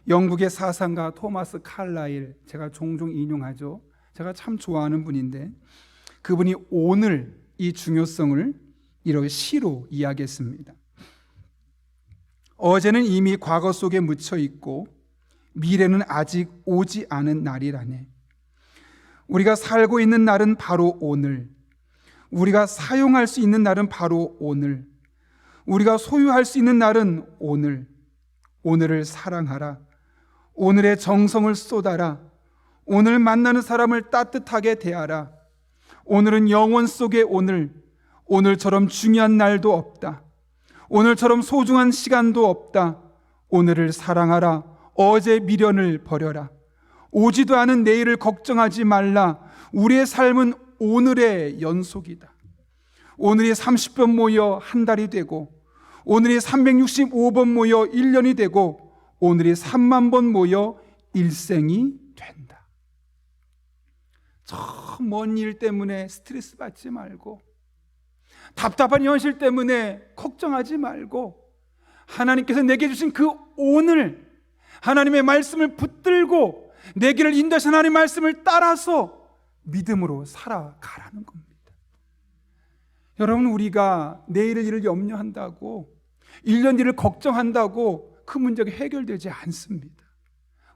영국의 사상가 토마스 칼라일, 제가 종종 인용하죠. 제가 참 좋아하는 분인데 그분이 오늘 이 중요성을 이렇게 시로 이야기했습니다. 어제는 이미 과거 속에 묻혀 있고 미래는 아직 오지 않은 날이라네. 우리가 살고 있는 날은 바로 오늘, 우리가 사용할 수 있는 날은 바로 오늘, 우리가 소유할 수 있는 날은 오늘. 오늘을 사랑하라. 오늘의 정성을 쏟아라. 오늘 만나는 사람을 따뜻하게 대하라. 오늘은 영원 속의 오늘, 오늘처럼 중요한 날도 없다. 오늘처럼 소중한 시간도 없다. 오늘을 사랑하라. 어제 미련을 버려라. 오지도 않은 내일을 걱정하지 말라. 우리의 삶은 오늘의 연속이다. 오늘이 30번 모여 한 달이 되고, 오늘이 365번 모여 1년이 되고, 오늘이 3만 번 모여 일생이 된다. 저 먼 일 때문에 스트레스 받지 말고, 답답한 현실 때문에 걱정하지 말고, 하나님께서 내게 주신 그 오늘, 하나님의 말씀을 붙들고 내 길을 인도하신 하나님의 말씀을 따라서 믿음으로 살아가라는 겁니다. 여러분, 우리가 내일의 일을 염려한다고, 1년 뒤를 걱정한다고 그 문제가 해결되지 않습니다.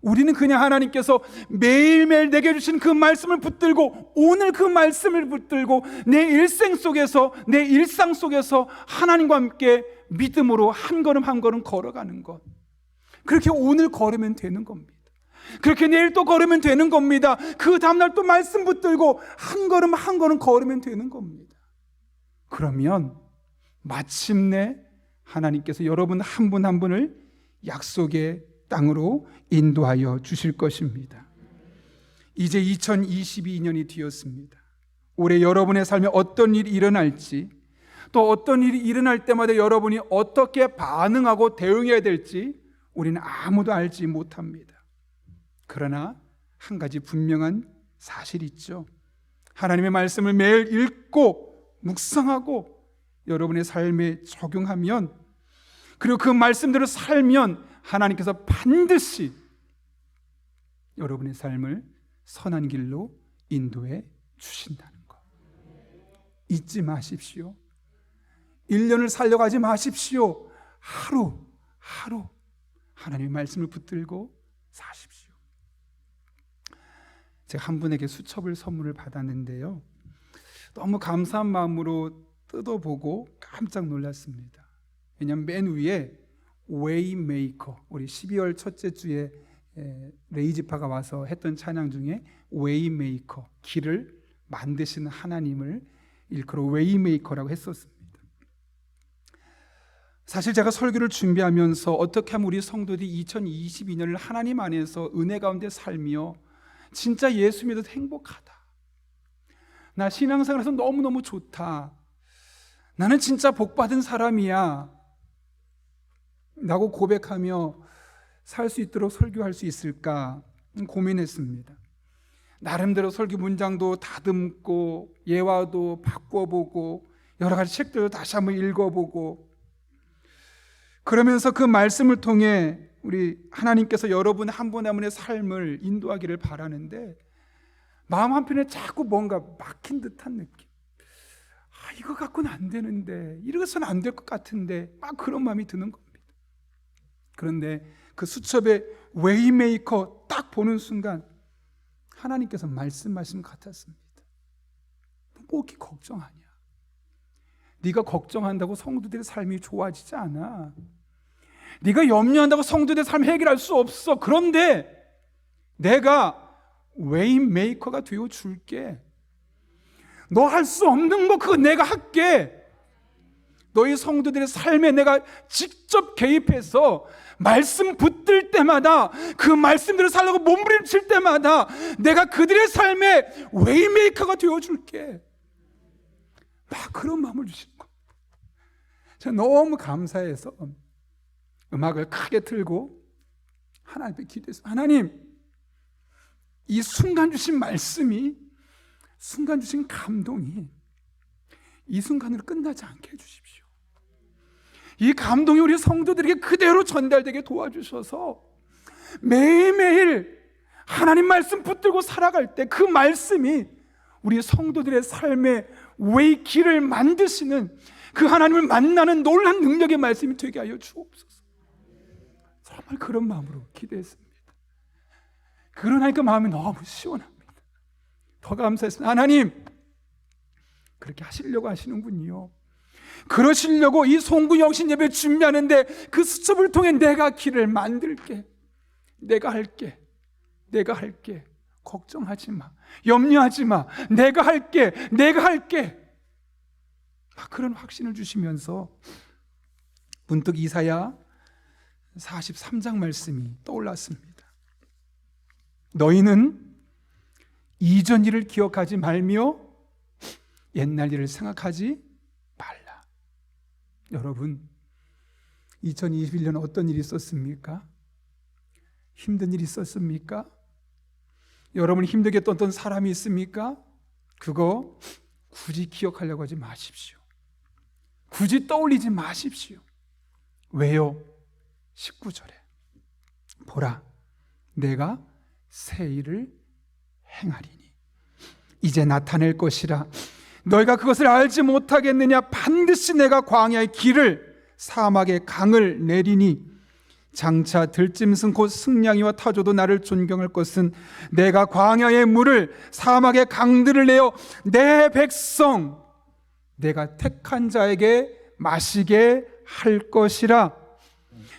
우리는 그냥 하나님께서 매일매일 내게 주신 그 말씀을 붙들고, 오늘 그 말씀을 붙들고 내 일생 속에서, 내 일상 속에서 하나님과 함께 믿음으로 한 걸음 한 걸음 걸어가는 것, 그렇게 오늘 걸으면 되는 겁니다. 그렇게 내일 또 걸으면 되는 겁니다. 그 다음날 또 말씀 붙들고 한 걸음 한 걸음 걸으면 되는 겁니다. 그러면 마침내 하나님께서 여러분 한 분 한 분을 약속의 땅으로 인도하여 주실 것입니다. 이제 2022년이 되었습니다. 올해 여러분의 삶에 어떤 일이 일어날지, 또 어떤 일이 일어날 때마다 여러분이 어떻게 반응하고 대응해야 될지 우리는 아무도 알지 못합니다. 그러나 한 가지 분명한 사실이 있죠. 하나님의 말씀을 매일 읽고 묵상하고 여러분의 삶에 적용하면, 그리고 그 말씀대로 살면 하나님께서 반드시 여러분의 삶을 선한 길로 인도해 주신다는 것 잊지 마십시오. 1년을 살려가지 마십시오. 하루 하루 하나님의 말씀을 붙들고 사십시오. 제가 한 분에게 수첩을 선물을 받았는데요, 너무 감사한 마음으로 뜯어보고 깜짝 놀랐습니다. 왜냐하면 맨 위에 웨이메이커, 우리 12월 첫째 주에 레이지파가 와서 했던 찬양 중에 웨이메이커, 길을 만드시는 하나님을 일컬어 웨이메이커라고 했었습니다. 사실 제가 설교를 준비하면서 어떻게 하면 우리 성도들이 2022년을 하나님 안에서 은혜 가운데 살며 진짜 예수 믿어도 행복하다, 나 신앙생활에서 너무너무 좋다, 나는 진짜 복받은 사람이야 라고 고백하며 살 수 있도록 설교할 수 있을까 고민했습니다. 나름대로 설교 문장도 다듬고 예화도 바꿔보고 여러 가지 책들도 다시 한번 읽어보고, 그러면서 그 말씀을 통해 우리 하나님께서 여러분 한 분 한 분의 삶을 인도하기를 바라는데, 마음 한편에 자꾸 뭔가 막힌 듯한 느낌, 이거 갖고는 안 되는데, 이러고서는 안 될 것 같은데, 막 그런 마음이 드는 겁니다. 그런데 그 수첩의 웨이메이커 딱 보는 순간 하나님께서 말씀하신 것 같았습니다. 뭐 이렇게 걱정하냐, 네가 걱정한다고 성도들의 삶이 좋아지지 않아. 네가 염려한다고 성도들의 삶 해결할 수 없어. 그런데 내가 웨이메이커가 되어 줄게. 너 할 수 없는 거 그거 내가 할게. 너희 성도들의 삶에 내가 직접 개입해서 말씀 붙들 때마다, 그 말씀대로 살려고 몸부림칠 때마다 내가 그들의 삶에 웨이메이커가 되어 줄게. 막 그런 마음을 주시는 거예요. 제가 너무 감사해서 음악을 크게 틀고 하나님 앞에 기도했어요. 하나님, 이 순간 주신 말씀이, 순간 주신 감동이 이 순간으로 끝나지 않게 해주십시오. 이 감동이 우리 성도들에게 그대로 전달되게 도와주셔서 매일매일 하나님 말씀 붙들고 살아갈 때 그 말씀이 우리 성도들의 삶의 왜 길을 만드시는, 그 하나님을 만나는 놀라운 능력의 말씀이 되게 하여 주옵소서. 정말 그런 마음으로 기도했습니다. 그러니까 마음이 너무 시원합니다. 더 감사했습니다. 하나님, 그렇게 하시려고 하시는군요. 그러시려고 이 송구 영신 예배 준비하는데 그 수첩을 통해 내가 길을 만들게, 내가 할게, 내가 할게, 걱정하지 마, 염려하지 마, 내가 할게, 내가 할게, 막 그런 확신을 주시면서 문득 이사야 43장 말씀이 떠올랐습니다. 너희는 이전 일을 기억하지 말며 옛날 일을 생각하지 말라. 여러분, 2021년 어떤 일이 있었습니까? 힘든 일이 있었습니까? 여러분이 힘들게 했던 어떤 사람이 있습니까? 그거 굳이 기억하려고 하지 마십시오. 굳이 떠올리지 마십시오. 왜요? 19절에 보라, 내가 새 일을 행하리니 이제 나타낼 것이라. 너희가 그것을 알지 못하겠느냐? 반드시 내가 광야의 길을, 사막의 강을 내리니 장차 들짐승 곧 승냥이와 타조도 나를 존경할 것은 내가 광야의 물을, 사막의 강들을 내어 내 백성, 내가 택한 자에게 마시게 할 것이라.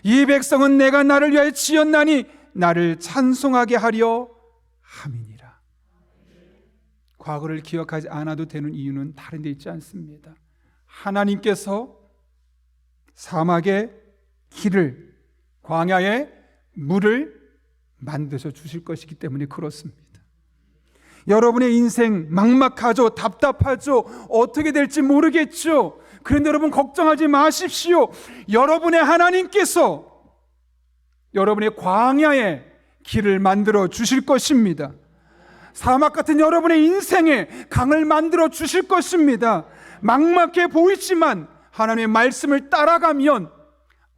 이 백성은 내가 나를 위하여 지었나니 나를 찬송하게 하려 함이니라. 과거를 기억하지 않아도 되는 이유는 다른 데 있지 않습니다. 하나님께서 사막의 길을, 광야의 물을 만드셔 주실 것이기 때문에 그렇습니다. 여러분의 인생 막막하죠, 답답하죠, 어떻게 될지 모르겠죠. 그런데 여러분 걱정하지 마십시오. 여러분의 하나님께서 여러분의 광야의 길을 만들어 주실 것입니다. 사막 같은 여러분의 인생에 강을 만들어 주실 것입니다. 막막해 보이지만 하나님의 말씀을 따라가면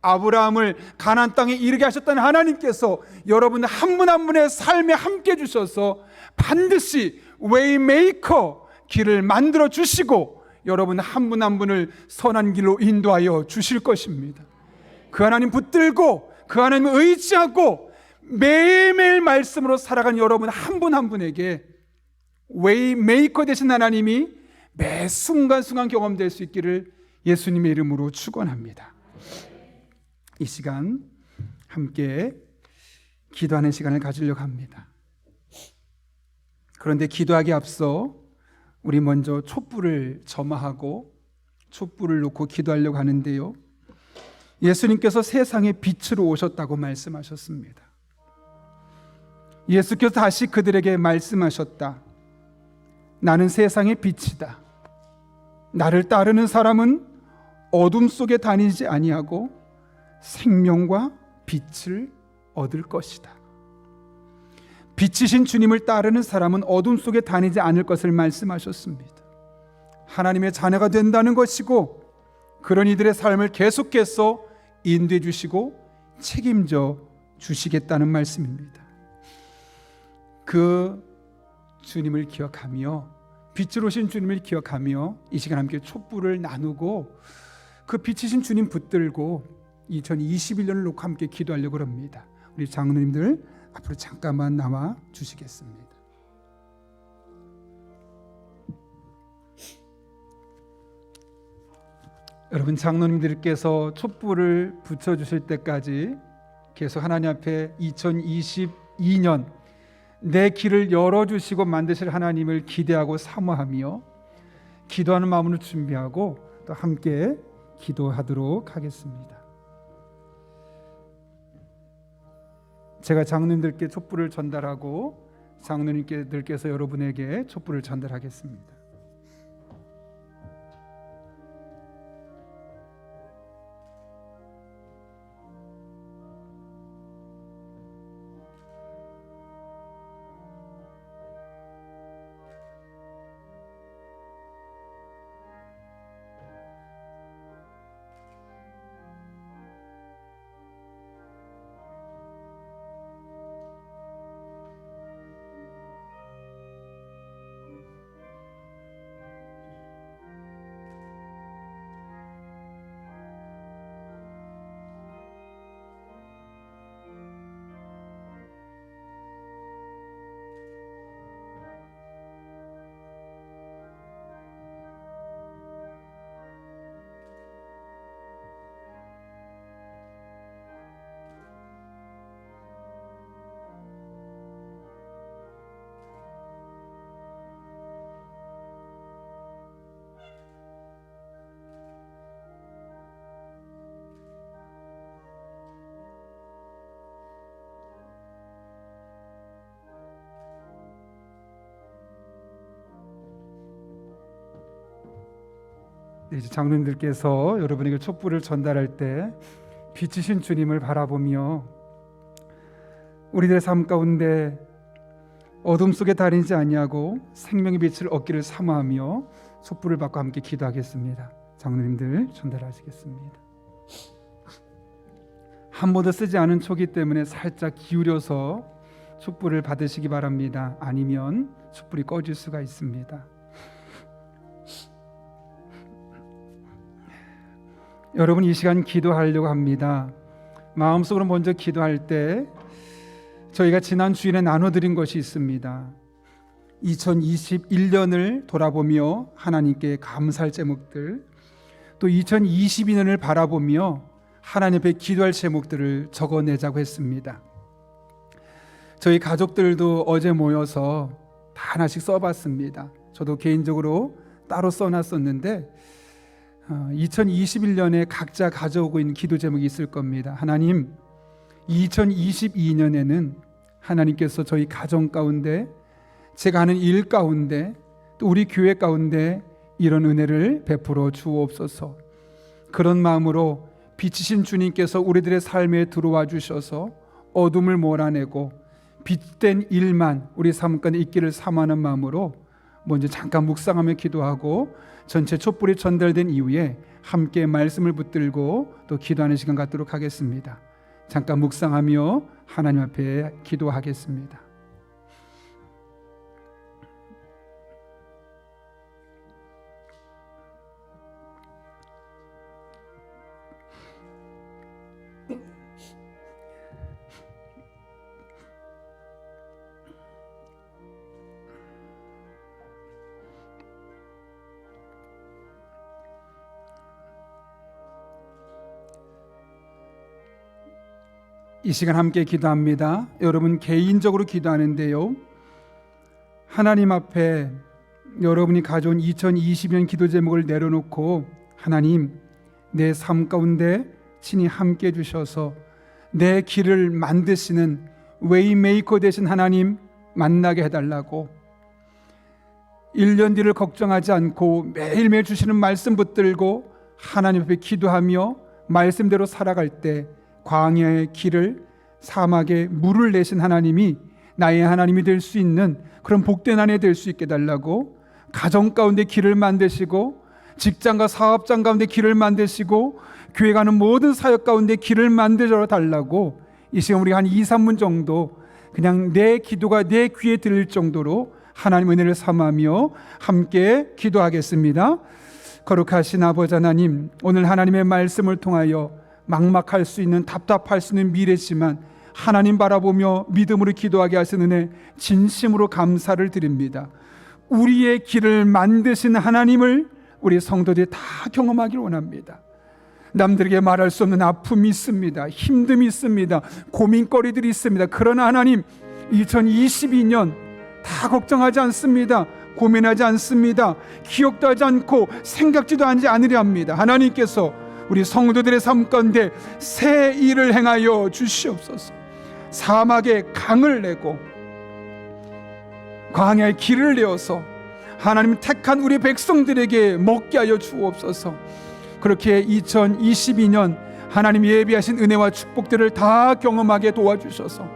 아브라함을 가나안 땅에 이르게 하셨다는 하나님께서 여러분 한 분 한 분의 삶에 함께 주셔서 반드시 웨이메이커 길을 만들어 주시고 여러분 한 분 한 분을 선한 길로 인도하여 주실 것입니다. 그 하나님 붙들고 그 하나님을 의지하고 매일매일 말씀으로 살아가는 여러분 한 분 한 분에게 웨이메이커 되신 하나님이 매 순간순간 경험될 수 있기를 예수님의 이름으로 축원합니다. 이 시간 함께 기도하는 시간을 가지려고 합니다. 그런데 기도하기 앞서 우리 먼저 촛불을 점화하고 촛불을 놓고 기도하려고 하는데요. 예수님께서 세상의 빛으로 오셨다고 말씀하셨습니다. 예수께서 다시 그들에게 말씀하셨다. 나는 세상의 빛이다. 나를 따르는 사람은 어둠 속에 다니지 아니하고 생명과 빛을 얻을 것이다. 빛이신 주님을 따르는 사람은 어둠 속에 다니지 않을 것을 말씀하셨습니다. 하나님의 자녀가 된다는 것이고, 그런 이들의 삶을 계속해서 인도해 주시고 책임져 주시겠다는 말씀입니다. 그 주님을 기억하며, 빛으로 오신 주님을 기억하며 이 시간 함께 촛불을 나누고 그 빛이신 주님 붙들고 2021년을 놓고 함께 기도하려고 합니다. 우리 장로님들 앞으로 잠깐만 나와 주시겠습니다. 여러분, 장로님들께서 촛불을 붙여주실 때까지 계속 하나님 앞에 2022년 내 길을 열어주시고 만드실 하나님을 기대하고 사모하며 기도하는 마음으로 준비하고 또 함께 기도하도록 하겠습니다. 제가 장로님들께 촛불을 전달하고 장로님들께서 여러분에게 촛불을 전달하겠습니다. 이제 장로님들께서 여러분에게 촛불을 전달할 때 빛이신 주님을 바라보며 우리들의 삶 가운데 어둠 속에 다니지 아니하고 생명의 빛을 얻기를 사모하며 촛불을 받고 함께 기도하겠습니다. 장로님들 전달하시겠습니다. 한 번도 쓰지 않은 초기 때문에 살짝 기울여서 촛불을 받으시기 바랍니다. 아니면 촛불이 꺼질 수가 있습니다. 여러분, 이 시간 기도하려고 합니다. 마음속으로 먼저 기도할 때 저희가 지난 주일에 나눠드린 것이 있습니다. 2021년을 돌아보며 하나님께 감사할 제목들, 또 2022년을 바라보며 하나님 앞에 기도할 제목들을 적어내자고 했습니다. 저희 가족들도 어제 모여서 다 하나씩 써봤습니다. 저도 개인적으로 따로 써놨었는데 2021년에 각자 가져오고 있는 기도 제목이 있을 겁니다. 하나님, 2022년에는 하나님께서 저희 가정 가운데, 제가 하는 일 가운데, 또 우리 교회 가운데 이런 은혜를 베풀어 주옵소서. 그런 마음으로 빛이신 주님께서 우리들의 삶에 들어와 주셔서 어둠을 몰아내고 빛된 일만 우리 삶 가운데 있기를 사모하는 마음으로 먼저 잠깐 묵상하며 기도하고 전체 촛불이 전달된 이후에 함께 말씀을 붙들고 또 기도하는 시간 갖도록 하겠습니다. 잠깐 묵상하며 하나님 앞에 기도하겠습니다. 이 시간 함께 기도합니다. 여러분 개인적으로 기도하는데요, 하나님 앞에 여러분이 가져온 2020년 기도 제목을 내려놓고 하나님, 내 삶 가운데 친히 함께 해주셔서 내 길을 만드시는 웨이메이커 되신 하나님 만나게 해달라고, 1년 뒤를 걱정하지 않고 매일매일 주시는 말씀 붙들고 하나님 앞에 기도하며 말씀대로 살아갈 때 광야의 길을, 사막에 물을 내신 하나님이 나의 하나님이 될 수 있는 그런 복된 한 해 될 수 있게 달라고, 가정 가운데 길을 만드시고 직장과 사업장 가운데 길을 만드시고 교회 가는 모든 사역 가운데 길을 만들어 달라고, 이 시간 우리가 한 2, 3분 정도 그냥 내 기도가 내 귀에 들릴 정도로 하나님 은혜를 삼으며 함께 기도하겠습니다. 거룩하신 아버지 하나님, 오늘 하나님의 말씀을 통하여 막막할 수 있는, 답답할 수 있는 미래지만 하나님 바라보며 믿음으로 기도하게 하신 은혜 진심으로 감사를 드립니다. 우리의 길을 만드신 하나님을 우리 성도들이 다 경험하기를 원합니다. 남들에게 말할 수 없는 아픔이 있습니다. 힘듦이 있습니다. 고민거리들이 있습니다. 그러나 하나님, 2022년 다 걱정하지 않습니다. 고민하지 않습니다. 기억도 하지 않고 생각지도 않으려 합니다. 하나님께서 우리 성도들의 삶 가운데 새 일을 행하여 주시옵소서. 사막에 강을 내고 광야에 길을 내어서 하나님 택한 우리 백성들에게 먹게 하여 주옵소서. 그렇게 2022년 하나님 예비하신 은혜와 축복들을 다 경험하게 도와주셔서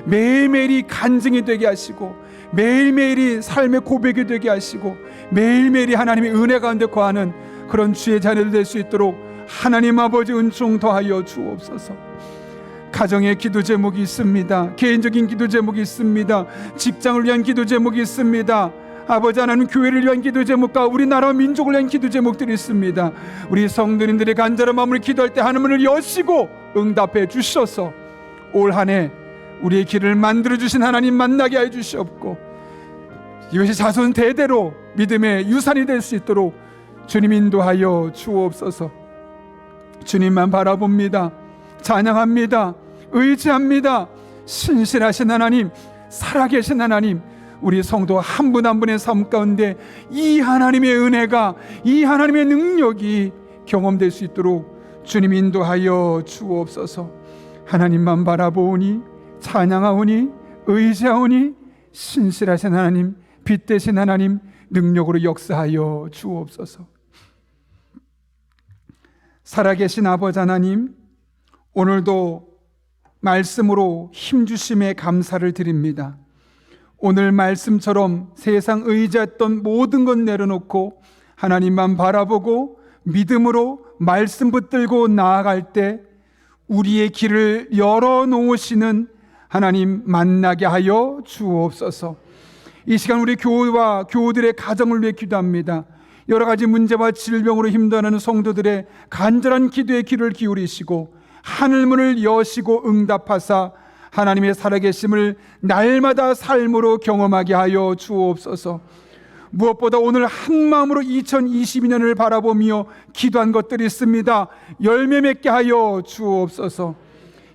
매일매일이 간증이 되게 하시고, 매일매일이 삶의 고백이 되게 하시고, 매일매일이 하나님의 은혜 가운데 거하는 그런 주의 자녀들 될 수 있도록 하나님 아버지 은총 더하여 주옵소서. 가정의 기도 제목이 있습니다. 개인적인 기도 제목이 있습니다. 직장을 위한 기도 제목이 있습니다. 아버지 하나님, 교회를 위한 기도 제목과 우리나라 민족을 위한 기도 제목들이 있습니다. 우리 성도님들의 간절한 마음을 기도할 때 하늘문을 여시고 응답해 주셔서 올 한 해 우리의 길을 만들어 주신 하나님 만나게 해 주시옵고, 이것이 자손 대대로 믿음의 유산이 될 수 있도록 주님 인도하여 주옵소서. 주님만 바라봅니다. 찬양합니다. 의지합니다. 신실하신 하나님, 살아계신 하나님, 우리 성도 한 분 한 분의 삶 가운데 이 하나님의 은혜가, 이 하나님의 능력이 경험될 수 있도록 주님 인도하여 주옵소서. 하나님만 바라보오니, 찬양하오니, 의지하오니, 신실하신 하나님, 빛 되신 하나님, 능력으로 역사하여 주옵소서. 살아계신 아버지 하나님, 오늘도 말씀으로 힘주심에 감사를 드립니다. 오늘 말씀처럼 세상 의지했던 모든 것 내려놓고 하나님만 바라보고 믿음으로 말씀 붙들고 나아갈 때 우리의 길을 열어놓으시는 하나님 만나게 하여 주옵소서. 이 시간 우리 교우와 교우들의 가정을 위해 기도합니다. 여러 가지 문제와 질병으로 힘들어하는 성도들의 간절한 기도의 귀를 기울이시고 하늘문을 여시고 응답하사 하나님의 살아계심을 날마다 삶으로 경험하게 하여 주옵소서. 무엇보다 오늘 한마음으로 2022년을 바라보며 기도한 것들이 있습니다. 열매 맺게 하여 주옵소서.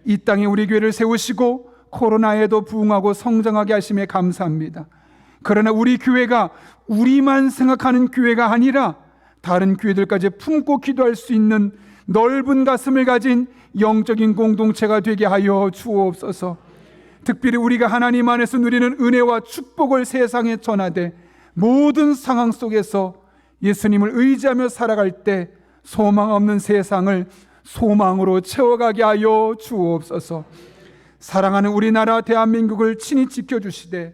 이 땅에 우리 교회를 세우시고 코로나에도 부응하고 성장하게 하심에 감사합니다. 그러나 우리 교회가 우리만 생각하는 교회가 아니라 다른 교회들까지 품고 기도할 수 있는 넓은 가슴을 가진 영적인 공동체가 되게 하여 주옵소서. 특별히 우리가 하나님 안에서 누리는 은혜와 축복을 세상에 전하되 모든 상황 속에서 예수님을 의지하며 살아갈 때 소망 없는 세상을 소망으로 채워가게 하여 주옵소서. 사랑하는 우리나라 대한민국을 친히 지켜주시되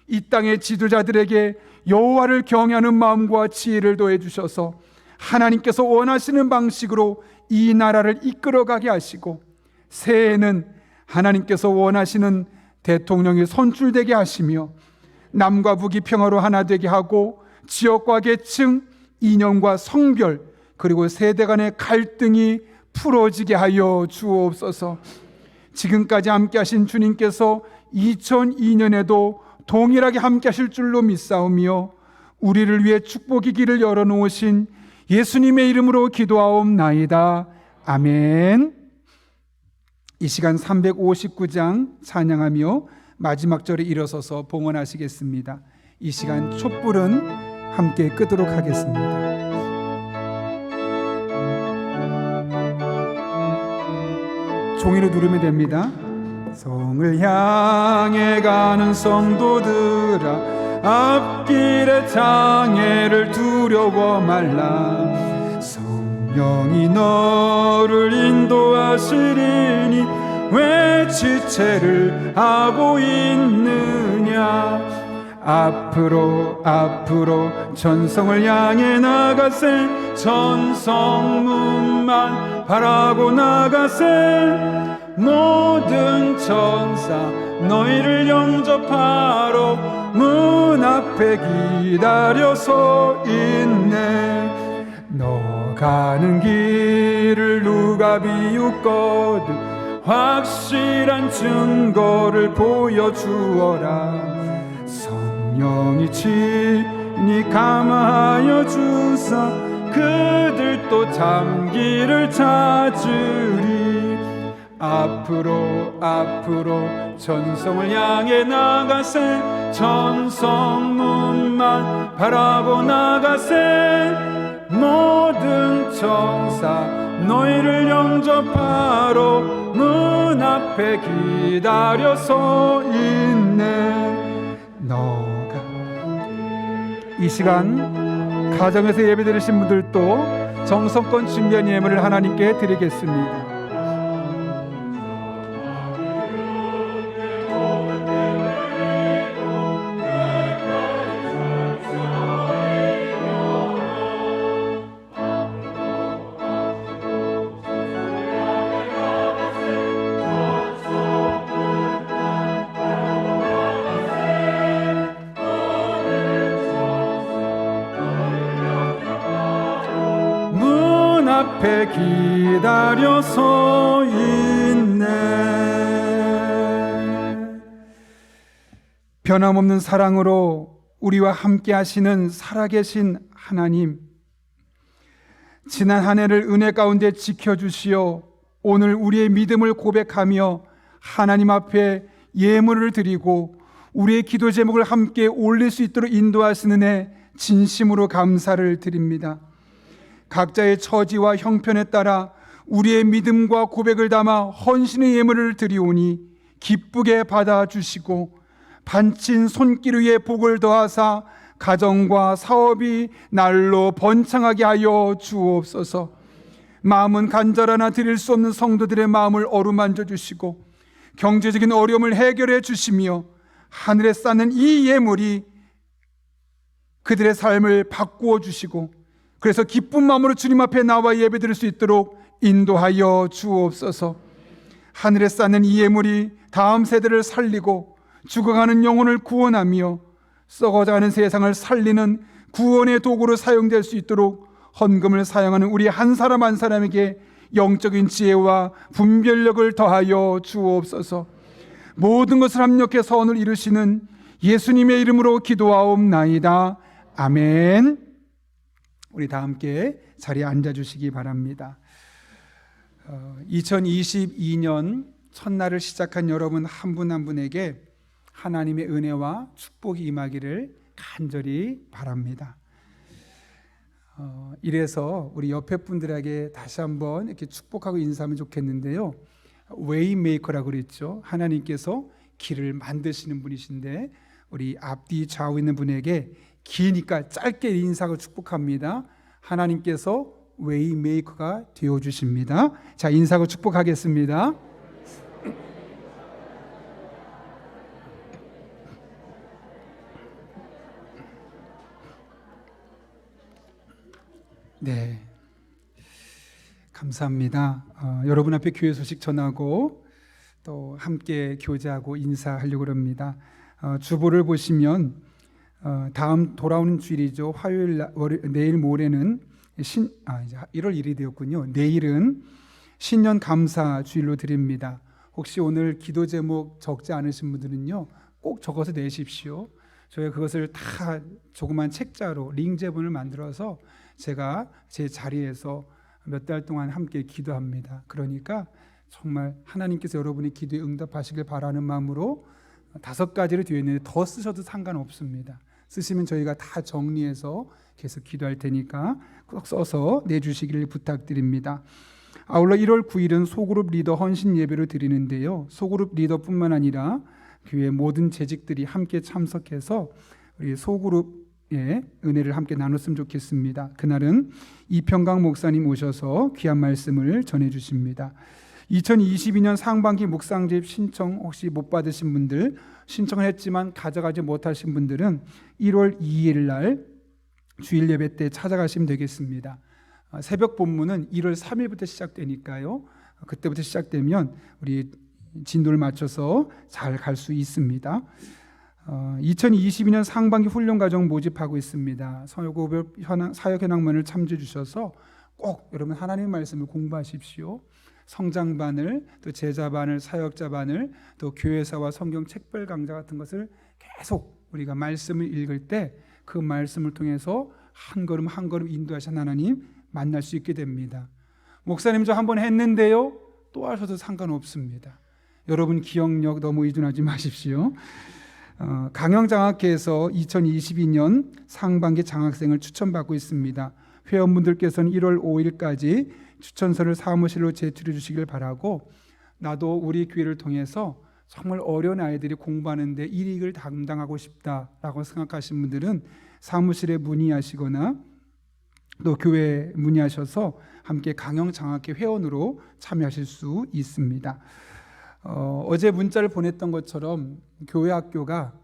이 땅의 지도자들에게 여호와를 경외하는 마음과 지혜를 더해 주셔서 하나님께서 원하시는 방식으로 이 나라를 이끌어가게 하시고 새해에는 하나님께서 원하시는 대통령이 선출되게 하시며 남과 북이 평화로 하나 되게 하고 지역과 계층, 이념과 성별 그리고 세대 간의 갈등이 풀어지게 하여 주옵소서. 지금까지 함께 하신 주님께서 2002년에도 동일하게 함께 하실 줄로 믿사오며 우리를 위해 축복의 길을 열어놓으신 예수님의 이름으로 기도하옵나이다. 아멘. 이 시간 359장 찬양하며 마지막 절에 일어서서 봉헌하시겠습니다. 이 시간 촛불은 함께 끄도록 하겠습니다. 종이로 누르면 됩니다. 성을 향해 가는 성도들아, 앞길의 장애를 두려워 말라. 성령이 너를 인도하시리니 왜 지체를 하고 있느냐. 앞으로 앞으로 전성을 향해 나가세. 전성문만 바라고 나가세. 모든 천사 너희를 영접하러 문 앞에 기다려 서 있네. 너 가는 길을 누가 비웃거든 확실한 증거를 보여주어라. 성령이 친히 감화하여 주사 그들도 잠기를 찾으리. 앞으로 앞으로 전성을 향해 나가세. 전성문만 바라보 나가세. 모든 천사 너희를 영접하러 문 앞에 기다려 서 있네. 너가 이 시간 가정에서 예배 드리신 분들도 정성껏 준비한 예물을 하나님께 드리겠습니다. 앞에 기다려 서 있네. 변함없는 사랑으로 우리와 함께 하시는 살아계신 하나님, 지난 한 해를 은혜 가운데 지켜주시어 오늘 우리의 믿음을 고백하며 하나님 앞에 예물을 드리고 우리의 기도 제목을 함께 올릴 수 있도록 인도하시는 애 진심으로 감사를 드립니다. 각자의 처지와 형편에 따라 우리의 믿음과 고백을 담아 헌신의 예물을 드리오니 기쁘게 받아주시고 반친 손길 위에 복을 더하사 가정과 사업이 날로 번창하게 하여 주옵소서. 마음은 간절하나 드릴 수 없는 성도들의 마음을 어루만져 주시고 경제적인 어려움을 해결해 주시며 하늘에 쌓는 이 예물이 그들의 삶을 바꾸어 주시고 그래서 기쁜 마음으로 주님 앞에 나와 예배드릴 수 있도록 인도하여 주옵소서. 하늘에 쌓는 이 예물이 다음 세대를 살리고 죽어가는 영혼을 구원하며 썩어가는 세상을 살리는 구원의 도구로 사용될 수 있도록 헌금을 사용하는 우리 한 사람 한 사람에게 영적인 지혜와 분별력을 더하여 주옵소서. 모든 것을 합력해 선을 이루시는 예수님의 이름으로 기도하옵나이다. 아멘. 우리 다 함께 자리에 앉아주시기 바랍니다. 2022년 첫날을 시작한 여러분 한 분 한 분에게 하나님의 은혜와 축복이 임하기를 간절히 바랍니다. 이래서 우리 옆에 분들에게 다시 한번 이렇게 축복하고 인사하면 좋겠는데요. 웨이메이커라고 그랬죠. 하나님께서 길을 만드시는 분이신데 우리 앞뒤 좌우 있는 분에게 기니까 짧게 인사하고 축복합니다. 하나님께서 웨이메이커가 되어주십니다. 자, 인사하고 축복하겠습니다. 네, 감사합니다. 여러분 앞에 교회 소식 전하고 또 함께 교제하고 인사하려고 합니다. 주보를 보시면 다음 돌아오는 주일이죠. 화요일, 내일 모레는 이제 1월 1일이 되었군요. 내일은 신년 감사 주일로 드립니다. 혹시 오늘 기도 제목 적지 않으신 분들은요, 꼭 적어서 내십시오. 저희가 그것을 다 조그만 책자로 링제본을 만들어서 제가 제 자리에서 몇 달 동안 함께 기도합니다. 그러니까 정말 하나님께서 여러분의 기도에 응답하시길 바라는 마음으로 5가지로 되어 있는데 더 쓰셔도 상관없습니다. 쓰시면 저희가 다 정리해서 계속 기도할 테니까 꼭 써서 내주시기를 부탁드립니다. 아울러 1월 9일은 소그룹 리더 헌신 예배를 드리는데요. 소그룹 리더뿐만 아니라 교회 모든 재직들이 함께 참석해서 우리 소그룹의 은혜를 함께 나눴으면 좋겠습니다. 그날은 이평강 목사님 오셔서 귀한 말씀을 전해 주십니다. 2022년 상반기 묵상집 신청 혹시 못 받으신 분들, 신청을 했지만 가져가지 못하신 분들은 1월 2일 날 주일 예배 때 찾아가시면 되겠습니다. 새벽 본문은 1월 3일부터 시작되니까요. 그때부터 시작되면 우리 진도를 맞춰서 잘 갈 수 있습니다. 2022년 상반기 훈련과정 모집하고 있습니다. 사역현황만을 참조해 주셔서 꼭 여러분 하나님의 말씀을 공부하십시오. 성장반을, 또 제자반을, 사역자반을, 또 교회사와 성경 책별 강좌 같은 것을 계속 우리가 말씀을 읽을 때 그 말씀을 통해서 한 걸음 한 걸음 인도하신 하나님 만날 수 있게 됩니다. 목사님 저 한번 했는데요. 또 하셔도 상관없습니다. 여러분 기억력 너무 의존하지 마십시오. 강영장학회에서 2022년 상반기 장학생을 추천받고 있습니다. 회원분들께서는 1월 5일까지 추천서를 사무실로 제출해 주시길 바라고, 나도 우리 교회를 통해서 정말 어려운 아이들이 공부하는데 일익을 담당하고 싶다라고 생각하신 분들은 사무실에 문의하시거나 또 교회에 문의하셔서 함께 강영장학회 회원으로 참여하실 수 있습니다. 어제 문자를 보냈던 것처럼 교회 학교가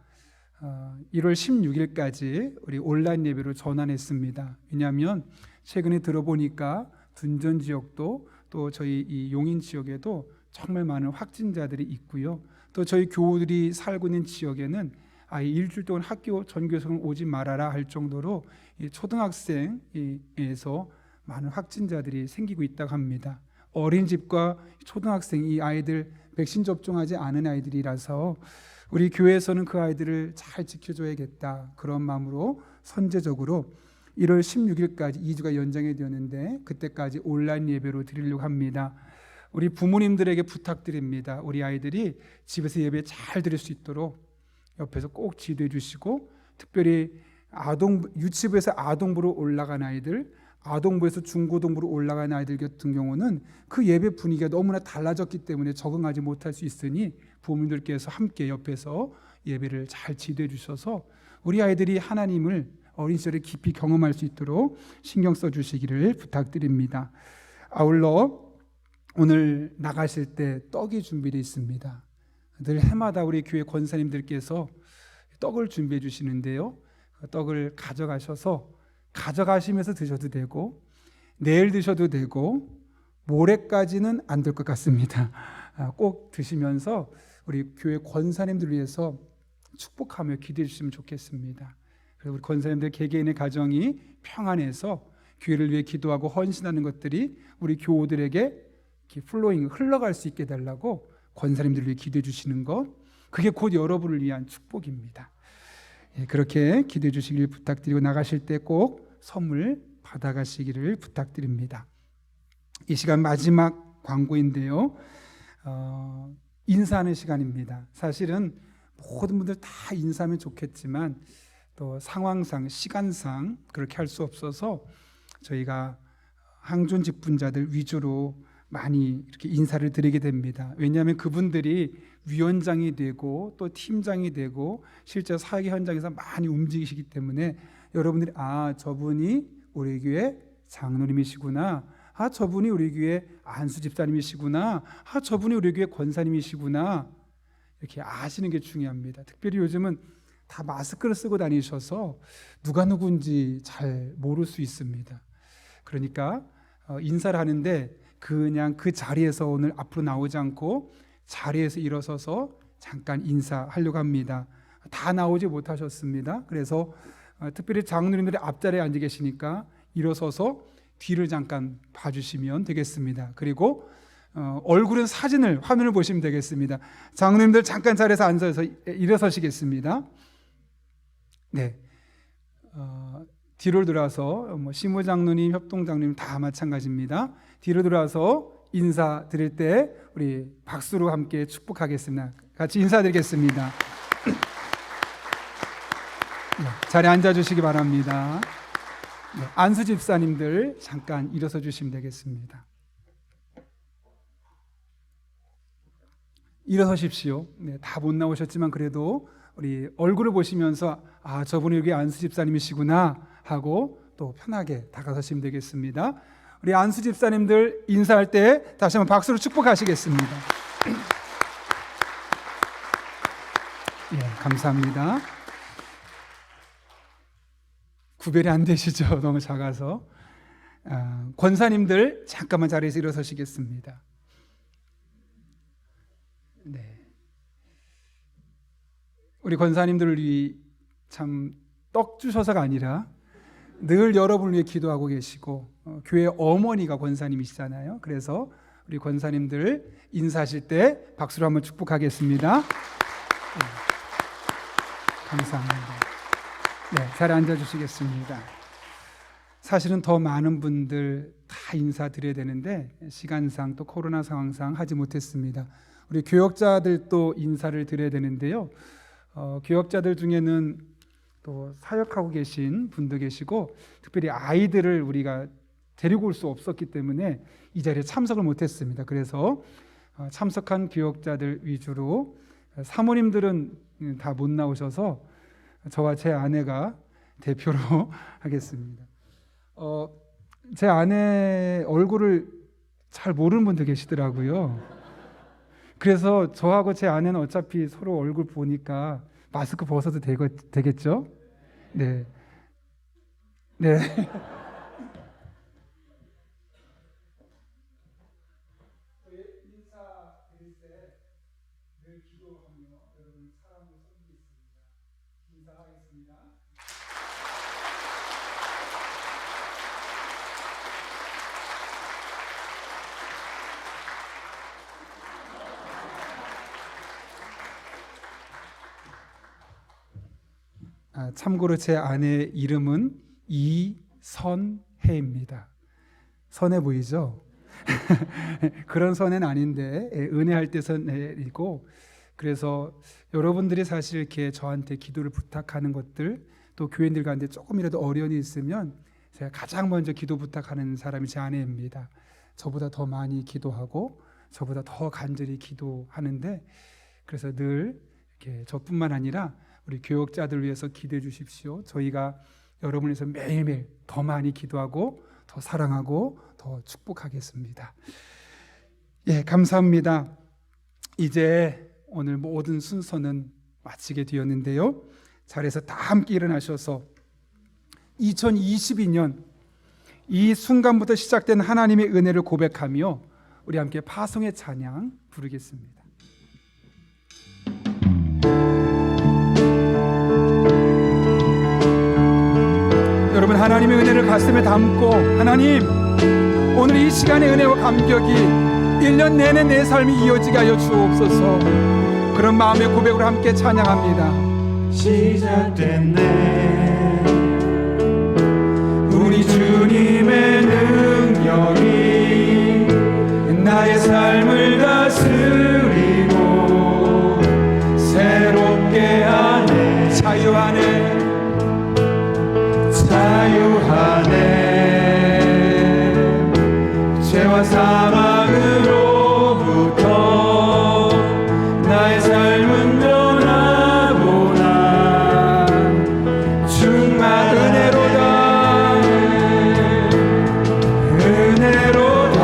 1월 16일까지 우리 온라인 예배로 전환했습니다. 왜냐하면 최근에 들어보니까 둔전 지역도 또 저희 이 용인 지역에도 정말 많은 확진자들이 있고요. 또 저희 교우들이 살고 있는 지역에는 아예 일주일 동안 학교 전교생을 오지 말아라 할 정도로 이 초등학생에서 많은 확진자들이 생기고 있다고 합니다. 어린이집과 초등학생 이 아이들 백신 접종하지 않은 아이들이라서 우리 교회에서는 그 아이들을 잘 지켜줘야겠다 그런 마음으로 선제적으로 1월 16일까지 2주가 연장이 되었는데 그때까지 온라인 예배로 드리려고 합니다. 우리 부모님들에게 부탁드립니다. 우리 아이들이 집에서 예배 잘 드릴 수 있도록 옆에서 꼭 지도해 주시고, 특별히 유치부에서 아동부로 올라간 아이들, 아동부에서 중고등부로 올라간 아이들 같은 경우는 그 예배 분위기가 너무나 달라졌기 때문에 적응하지 못할 수 있으니 부모님들께서 함께 옆에서 예배를 잘 지도해 주셔서 우리 아이들이 하나님을 어린 시절에 깊이 경험할 수 있도록 신경 써 주시기를 부탁드립니다. 아울러 오늘 나가실 때 떡이 준비되어 있습니다. 늘 해마다 우리 교회 권사님들께서 떡을 준비해 주시는데요. 떡을 가져가시면서 드셔도 되고 내일 드셔도 되고 모레까지는 안 될 것 같습니다. 꼭 드시면서 우리 교회 권사님들 위해서 축복하며 기도해 주시면 좋겠습니다. 그래서 우리 권사님들 개개인의 가정이 평안해서 교회를 위해 기도하고 헌신하는 것들이 우리 교우들에게 플로잉 흘러갈 수 있게 달라고 권사님들을 위해 기도해 주시는 것, 그게 곧 여러분을 위한 축복입니다. 그렇게 기도해 주시길 부탁드리고 나가실 때 꼭 선물 받아가시기를 부탁드립니다. 이 시간 마지막 광고인데요. 인사하는 시간입니다. 사실은 모든 분들 다 인사하면 좋겠지만 또 상황상 시간상 그렇게 할 수 없어서 저희가 항존 직분자들 위주로 많이 이렇게 인사를 드리게 됩니다. 왜냐하면 그분들이 위원장이 되고 또 팀장이 되고 실제 사역 현장에서 많이 움직이시기 때문에 여러분들이 저분이 우리 교회 장로님이시구나, 저분이 우리 교회 안수 집사님이시구나, 저분이 우리 교회 권사님이시구나 이렇게 아시는 게 중요합니다. 특별히 요즘은 다 마스크를 쓰고 다니셔서 누가 누군지 잘 모를 수 있습니다. 그러니까 인사를 하는데 그냥 그 자리에서 오늘 앞으로 나오지 않고 자리에서 일어서서 잠깐 인사하려고 합니다. 다 나오지 못하셨습니다. 그래서 특별히 장로님들이 앞자리에 앉아 계시니까 일어서서 뒤를 잠깐 봐주시면 되겠습니다. 그리고 얼굴은 화면을 보시면 되겠습니다. 장로님들 잠깐 자리에서 앉아서 일어서시겠습니다. 네, 뒤로 돌아서 시무장로님, 협동장로님 다 마찬가지입니다. 뒤로 돌아서 인사드릴 때 우리 박수로 함께 축복하겠습니다. 같이 인사드리겠습니다. 자리에 앉아주시기 바랍니다. 안수 집사님들 잠깐 일어서 주시면 되겠습니다. 일어서십시오. 네, 다 못 나오셨지만 그래도 우리 얼굴을 보시면서 아, 저분이 여기 안수 집사님이시구나 하고 또 편하게 다가서시면 되겠습니다. 우리 안수 집사님들 인사할 때 다시 한번 박수로 축복하시겠습니다. 예, 감사합니다. 구별이 안 되시죠? 너무 작아서. 권사님들 잠깐만 자리에서 일어서시겠습니다. 네. 우리 권사님들을 위해 참 떡 주셔서가 아니라 늘 여러분을 위해 기도하고 계시고 교회 어머니가 권사님이시잖아요. 그래서 우리 권사님들 인사하실 때 박수로 한번 축복하겠습니다. 네. 감사합니다. 네, 자리에 앉아주시겠습니다. 사실은 더 많은 분들 다 인사드려야 되는데 시간상 또 코로나 상황상 하지 못했습니다. 우리 교역자들도 인사를 드려야 되는데요. 교역자들 중에는 또 사역하고 계신 분도 계시고 특별히 아이들을 우리가 데리고 올 수 없었기 때문에 이 자리에 참석을 못했습니다. 그래서 참석한 교역자들 위주로 사모님들은 다 못 나오셔서 저와 제 아내가 대표로 하겠습니다. 제 아내 얼굴을 잘 모르는 분들 계시더라고요. 그래서 저하고 제 아내는 어차피 서로 얼굴 보니까 마스크 벗어도 되겠죠? 네. 네. 참고로 제 아내의 이름은 이선혜입니다. 선해 보이죠? 그런 선혜는 아닌데 은혜할 때 선혜이고, 그래서 여러분들이 사실 이렇게 저한테 기도를 부탁하는 것들, 또 교인들 가운데 조금이라도 어려움이 있으면 제가 가장 먼저 기도 부탁하는 사람이 제 아내입니다. 저보다 더 많이 기도하고 저보다 더 간절히 기도하는데, 그래서 늘 이렇게 저뿐만 아니라 우리 교역자들 위해서 기도해 주십시오. 저희가 여러분을 위해서 매일매일 더 많이 기도하고 더 사랑하고 더 축복하겠습니다. 예, 감사합니다. 이제 오늘 모든 순서는 마치게 되었는데요. 자리에서 다 함께 일어나셔서 2022년 이 순간부터 시작된 하나님의 은혜를 고백하며 우리 함께 파송의 찬양 부르겠습니다. 여러분, 하나님의 은혜를 가슴에 담고, 하나님, 오늘 이 시간의 은혜와 감격이 1년 내내 내 삶이 이어지게 하여 주옵소서. 그런 마음의 고백으로 함께 찬양합니다. 시작됐네 우리 주님의 능력이 나의 삶을 다스리고 새롭게 하네. 자유하네 죄와 사망으로부터 나의 삶은 변하구나. 정말 은혜로다 은혜로다.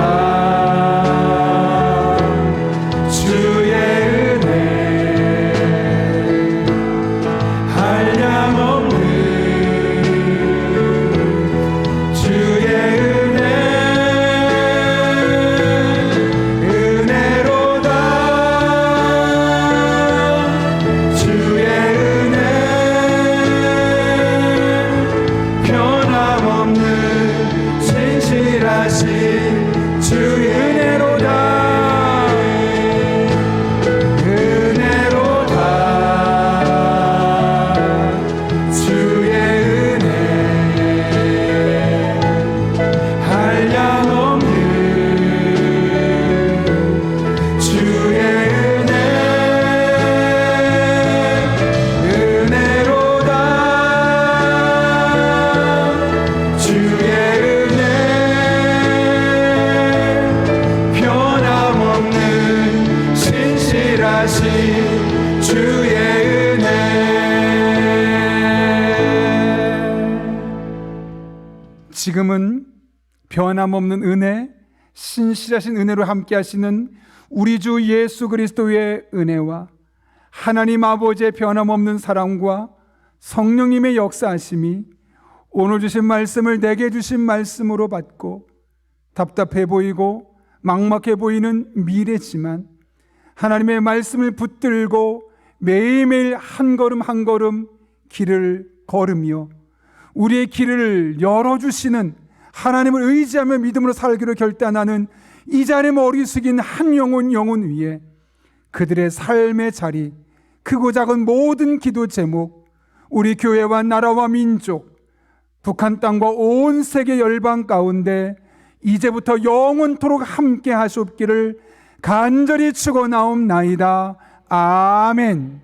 신실하신 주의 은혜. 지금은 변함없는 은혜, 신실하신 은혜로 함께 하시는 우리 주 예수 그리스도의 은혜와 하나님 아버지의 변함없는 사랑과 성령님의 역사하심이 오늘 주신 말씀을 내게 주신 말씀으로 받고 답답해 보이고 막막해 보이는 미래지만 하나님의 말씀을 붙들고 매일매일 한 걸음 한 걸음 길을 걸으며 우리의 길을 열어주시는 하나님을 의지하며 믿음으로 살기로 결단하는 이 자리에 머리 숙인 한 영혼 위에 그들의 삶의 자리, 크고 작은 모든 기도 제목, 우리 교회와 나라와 민족, 북한 땅과 온 세계 열방 가운데 이제부터 영원토록 함께 하시옵기를 간절히 축원하옵나이다. 아멘.